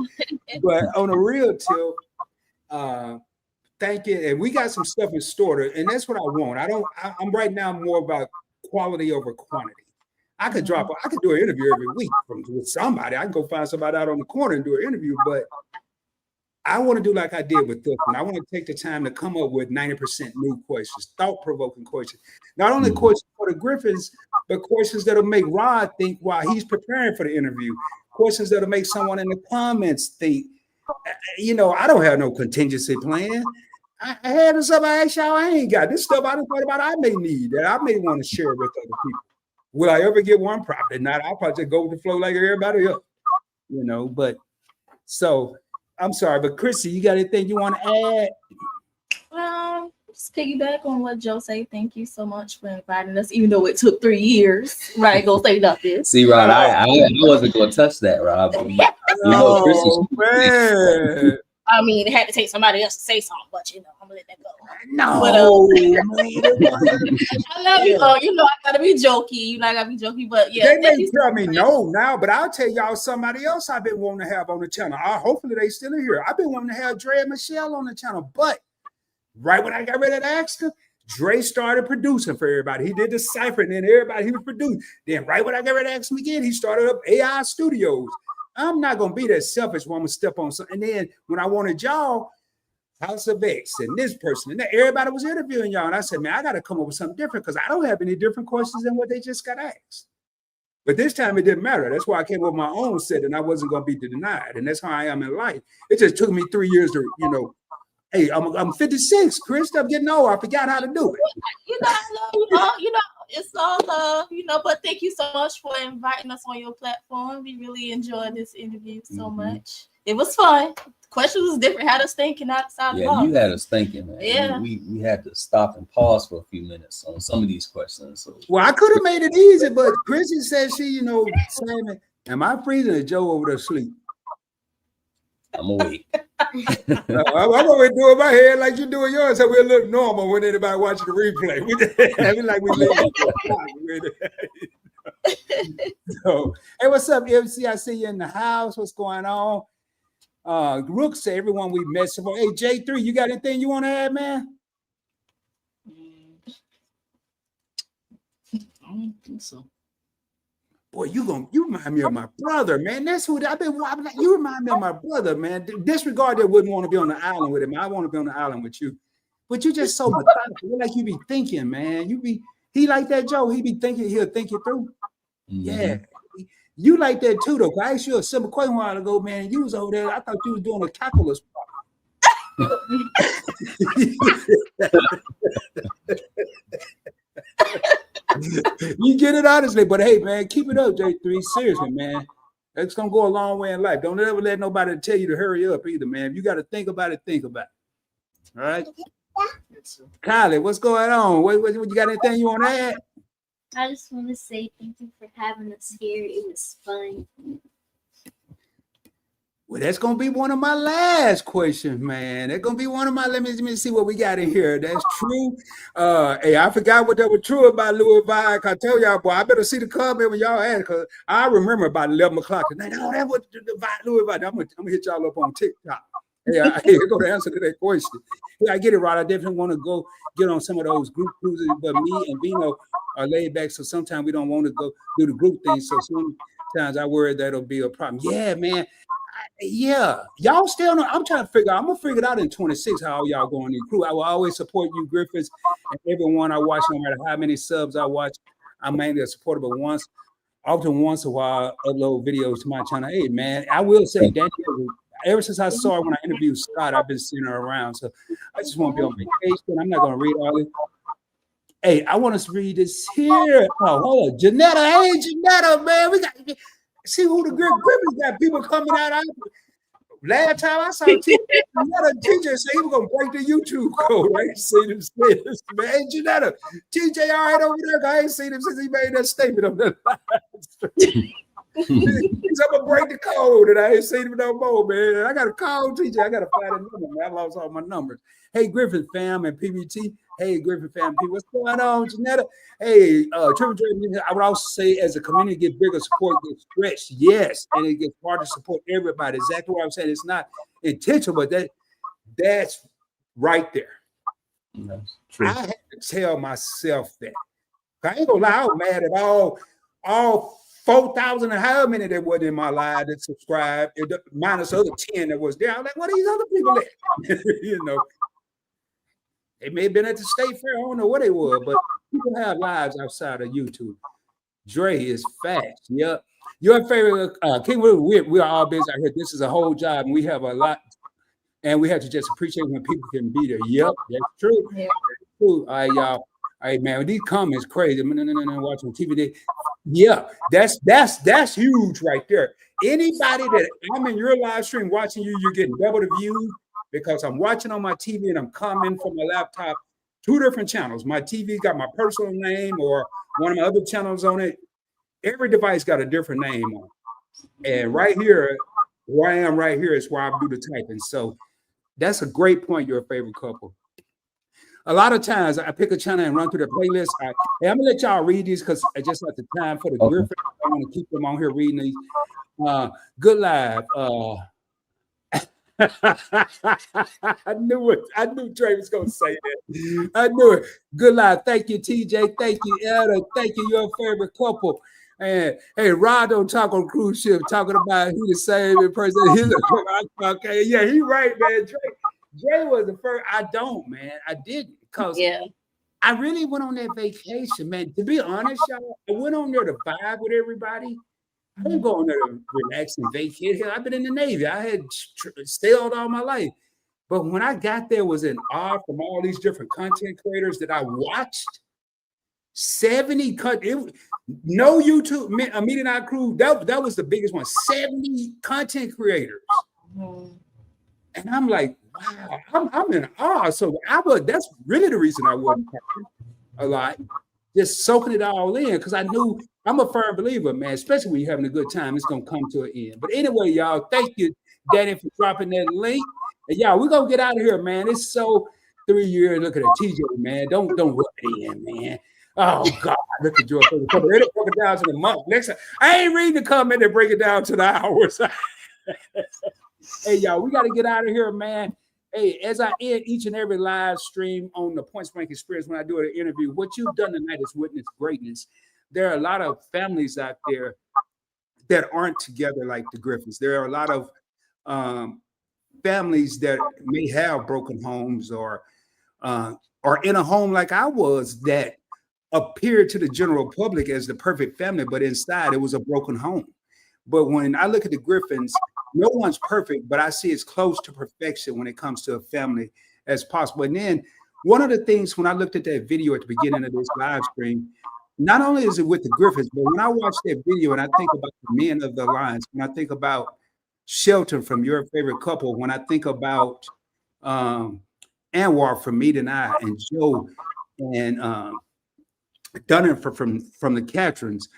but on a real tip, thank you. And we got some stuff in store, and that's what I want. I'm right now more about quality over quantity. I could do an interview every week with somebody. I can go find somebody out on the corner and do an interview, but I want to do like I did with this one. I want to take the time to come up with 90% new questions, thought-provoking questions. Not only questions for the Griffins, but questions that'll make Rod think while he's preparing for the interview. Questions that'll make someone in the comments think. I don't have no contingency plan. I had stuff I asked y'all I ain't got. This stuff I thought about I may need, that I may want to share with other people. Will I ever get one? Probably not. I'll probably just go with the flow like everybody else, but so I'm sorry, but Kristy, you got anything you want to add? Just piggyback on what Joe said. Thank you so much for inviting us, even though it took 3 years. Right, go say nothing. See, Rod, I wasn't going to touch that, Rob. Oh, man. I mean, it had to take somebody else to say something, but I'm gonna let that go. No, I love you. I gotta be jokey. I gotta be jokey, but yeah. They may tell me no now, but I'll tell y'all somebody else I've been wanting to have on the channel. Hopefully they still are here. I've been wanting to have Dre and Michelle on the channel, but right when I got ready to ask him, Dre started producing for everybody. He did the cipher, and then everybody he was producing. Then right when I got ready to ask him again, he started up AI Studios. I'm not going to be that selfish when I'm going to step on something. And then when I wanted y'all, House of X and this person and that, everybody was interviewing y'all. And I said, man, I got to come up with something different because I don't have any different questions than what they just got asked. But this time it didn't matter. That's why I came with my own set, and I wasn't going to be denied. And that's how I am in life. It just took me 3 years to, hey, I'm 56, Chris. I'm getting old. I forgot how to do it. It's all love, but thank you so much for inviting us on your platform. We really enjoyed this interview so much. It was fun. Questions was different, had us thinking outside the box. You had us thinking, man. Yeah. We had to stop and pause for a few minutes on some of these questions. So well, I could have made it easy, but Kristy said she, Simon, am I freezing or Joe over there asleep? I'm awake. I'm always doing my head like you're doing yours, so we're a little normal when anybody watching the replay. We like we So, hey, what's up, MC? I see you in the house. What's going on? Rook said everyone we met so far. Hey, J3, you got anything you want to add, man? I don't think so. Boy, you remind me of my brother, man. That's who I've been. You remind me of my brother, man. Disregard that wouldn't want to be on the island with him. I want to be on the island with you, but you just so methodical. Like you be thinking, man. He like that, Joe. He be thinking. He'll think it through. Yeah, you like that too, though. I asked you a simple question a while ago, man. You was over there. I thought you was doing a calculus You get it honestly, but hey, man, keep it up, J3. Seriously, man. That's gonna go a long way in life. Don't ever let nobody tell you to hurry up either, man. If you got to think about it, think about it. All right. Kylee, what's going on? What you got anything you want to add? I just want to say thank you for having us here. It was fun. Well, that's gonna be one of my last questions, man. That's gonna be one of my. Let me see what we got in here. That's true. Hey, I forgot what that was true about Louis Vuitton. I tell y'all, boy, I better see the comment when y'all ask, because I remember about 11 o'clock tonight. Oh, that was the Louis Vuitton. I'm gonna hit y'all up on TikTok. Hey, I go to answer to that question. Yeah, I get it right. I definitely want to go get on some of those group cruises, but me and Vino are laid back, so sometimes we don't want to go do the group thing. So sometimes I worry that'll be a problem. Yeah, man. Yeah, y'all still know. I'm trying to figure out. I'm gonna figure it out in 26 how y'all going in crew. I will always support you, Griffins, and everyone I watch, no matter how many subs I watch. I'm mainly a supporter, but once a while, I upload videos to my channel. Hey, man, I will say, Daniel, ever since I saw her when I interviewed Scott, I've been seeing her around. So I just want to be on vacation. I'm not gonna read all this. Hey, I want to read this here. Oh, hold on, Janetta. Hey, Janetta, man, we got. See who the Griffins got people coming out. Last time I saw TJ say he was gonna break the YouTube code. I ain't seen him say this, man. Hey, Janetta, TJ all right over there? I ain't seen him since he made that statement on the live. He's gonna break the code, and I ain't seen him no more, man. I gotta call TJ. I gotta find a number, man. I lost all my numbers. Hey, Griffin fam and PBT. Hey, Griffin fam, people, what's going on, Janetta? Hey, Triple J, I would also say as a community get bigger, support gets stretched. Yes, and it gets harder to support everybody. Exactly what I'm saying. It's not intentional, but that's right there. I had to tell myself that. I ain't gonna lie, I was mad at all 4,000 and how many that was in my live that subscribed, minus other 10 that was there. I was like, what are these other people at? You know. They may have been at the state fair. I don't know what they were, but people have lives outside of YouTube. Dre is fast. Yep. Your favorite King, we are all busy out here. This is a whole job, and we have a lot, and we have to just appreciate when people can be there. Yep, that's true. Yeah. That's true. All right, y'all. All right, man. These comments crazy. No, watching TV. Yeah, that's huge right there. Anybody that I'm in your live stream watching you, you're getting double the views. Because I'm watching on my TV and I'm commenting from my laptop, 2 different channels. My TV got my personal name or one of my other channels on it. Every device got a different name on it. And right here, where I am right here is where I do the typing. So that's a great point. You're a favorite couple. A lot of times I pick a channel and run through the playlist. I'm gonna let y'all read these because I just have the time for the Griffins. I want to keep them on here reading these. Good live. I knew it. I knew Trey was gonna say that. I knew it. Good live. Thank you, TJ. Thank you, Elder. Thank you, your favorite couple. And hey, Rod don't talk on cruise ship, talking about he the same person. Okay, yeah, he right, man. Dre was the first. I don't, man. I didn't. Because I really went on that vacation, man. To be honest, y'all, I went on there to vibe with everybody. I didn't go on there to relax and vacate. Hell, I've been in the Navy. I had sailed all my life. But when I got there, was in awe from all these different content creators that I watched. 70 no YouTube Media Night Crew. That was the biggest one. 70 content creators. Mm-hmm. And I'm like, wow, I'm in awe. So that's really the reason I wasn't talking a lot, just soaking it all in, because I knew I'm a firm believer, man, especially when you're having a good time, it's going to come to an end. But anyway, y'all, thank you, Danny, for dropping that link. And y'all, we're going to get out of here, man. It's so 3 years. Look at the TJ, man. Don't rub it in, man. Oh, God, look at Jrue. It'll break it down to the month. Next time, I ain't reading the comment and break it down to the hours. Hey, y'all, we got to get out of here, man. Hey, as I end each and every live stream on the Point Blank Experience, when I do an interview, what you've done tonight is witness greatness. There are a lot of families out there that aren't together like the Griffins. There are a lot of families that may have broken homes or in a home like I was that appeared to the general public as the perfect family, but inside it was a broken home. But when I look at the Griffins, no one's perfect, but I see as close to perfection when it comes to a family as possible. And then one of the things when I looked at that video at the beginning of this live stream, not only is it with the Griffins, but when I watch that video and I think about the men of the Lions, when I think about Shelton from Your Favorite Couple, when I think about Anwar from Meet and I, and Joe and Dunner from the Catrins,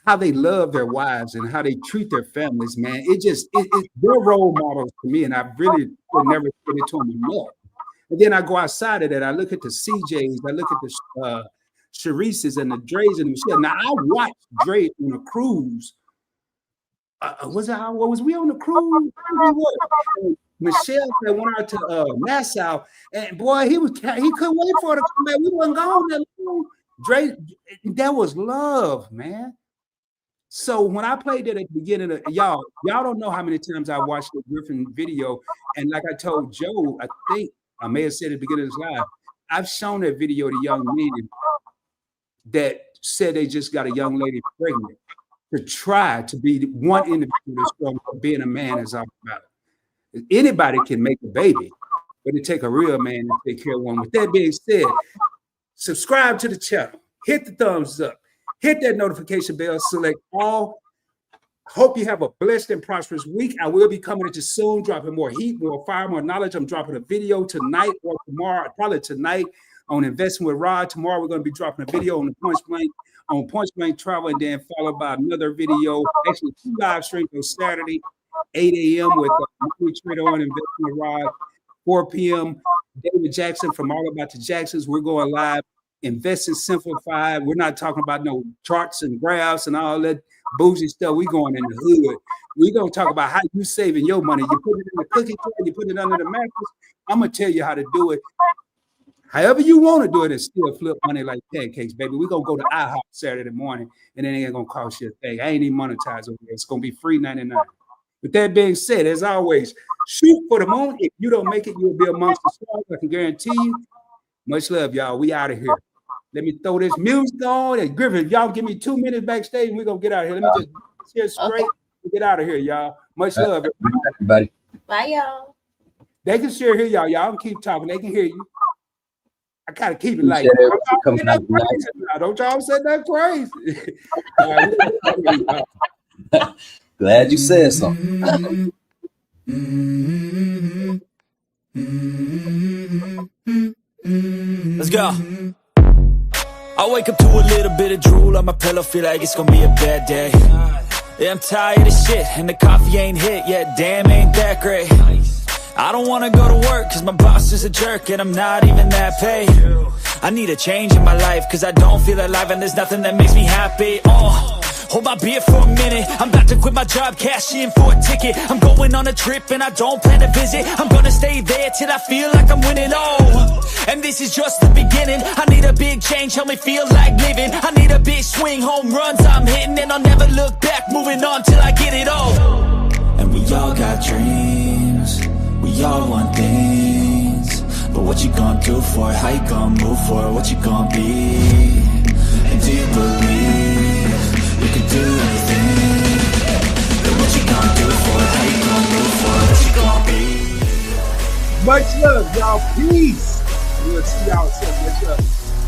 how they love their wives and how they treat their families, man. It's their role models to me, and I really would never say it to them enough. And then I go outside of that, I look at the CJs, I look at the Sharices and the Dre's and Michelle. Now I watched Dre on a cruise. Was we on the cruise? Michelle that went out to Nassau, and boy, he couldn't wait for it to come back. We wasn't gone that long. Dre, that was love, man. So when I played that at the beginning of y'all don't know how many times I watched the Griffin video. And like I told Joe, I think I may have said at the beginning of this live, I've shown that video to young men that said they just got a young lady pregnant to try to be one individual that's strong for being a man is all about. Anybody can make a baby, but it take a real man to take care of one. With that being said, subscribe to the channel, hit the thumbs up, hit that notification bell, select all. Hope you have a blessed and prosperous week. I will be coming at you soon, dropping more heat, more fire, more knowledge. I'm dropping a video tonight or tomorrow, probably tonight, on Investing with Rod. Tomorrow we're going to be dropping a video on the Point Blank Travel, and then followed by another video, actually 2 live streams on Saturday, 8 a.m. with Money Trader on Investing with Rod, 4 p.m. David Jackson from All About the Jacksons. We're going live. Investing Simplified. We're not talking about no charts and graphs and all that bougie stuff. We're going in the hood. We're going to talk about how you saving your money. You put it in the cookie jar, you put it under the mattress. I'm going to tell you how to do it. However you want to do it and still flip money like pancakes, baby. We're going to go to IHOP Saturday morning, and it ain't going to cost you a thing. I ain't even monetized over there. It's going to be free $99. With that being said, as always, shoot for the moon. If you don't make it, you'll be amongst the stars. I can guarantee you. Much love, y'all. We out of here. Let me throw this music on. And Griffin, y'all give me 2 minutes backstage, and we're going to get out of here. Let me just hear straight and get out of here, y'all. Much love, everybody. Bye, y'all. They can share here, y'all. Y'all can keep talking. They can hear you. I gotta keep it like don't y'all say that crazy. Glad you said something. Let's go. I wake up to a little bit of drool on my pillow, feel like it's gonna be a bad day. Yeah, I'm tired of shit, and the coffee ain't hit yet, damn, ain't that great. I don't wanna go to work, cause my boss is a jerk, and I'm not even that paid. I need a change in my life, cause I don't feel alive, and there's nothing that makes me happy. Hold my beer for a minute, I'm about to quit my job, cash in for a ticket. I'm going on a trip and I don't plan to visit. I'm gonna stay there till I feel like I'm winning, and this is just the beginning. I need a big change, help me feel like living. I need a big swing, home runs I'm hitting, and I'll never look back, moving on till I get it all. And we all got dreams, we all want things, But what you gonna do for it? How you gonna move for it? What you gonna be? And do you believe you can do anything? Then what you gonna do for it? How you gonna move for it? What you gonna be? Much love, y'all. Peace. We'll see y'all soon. Much love.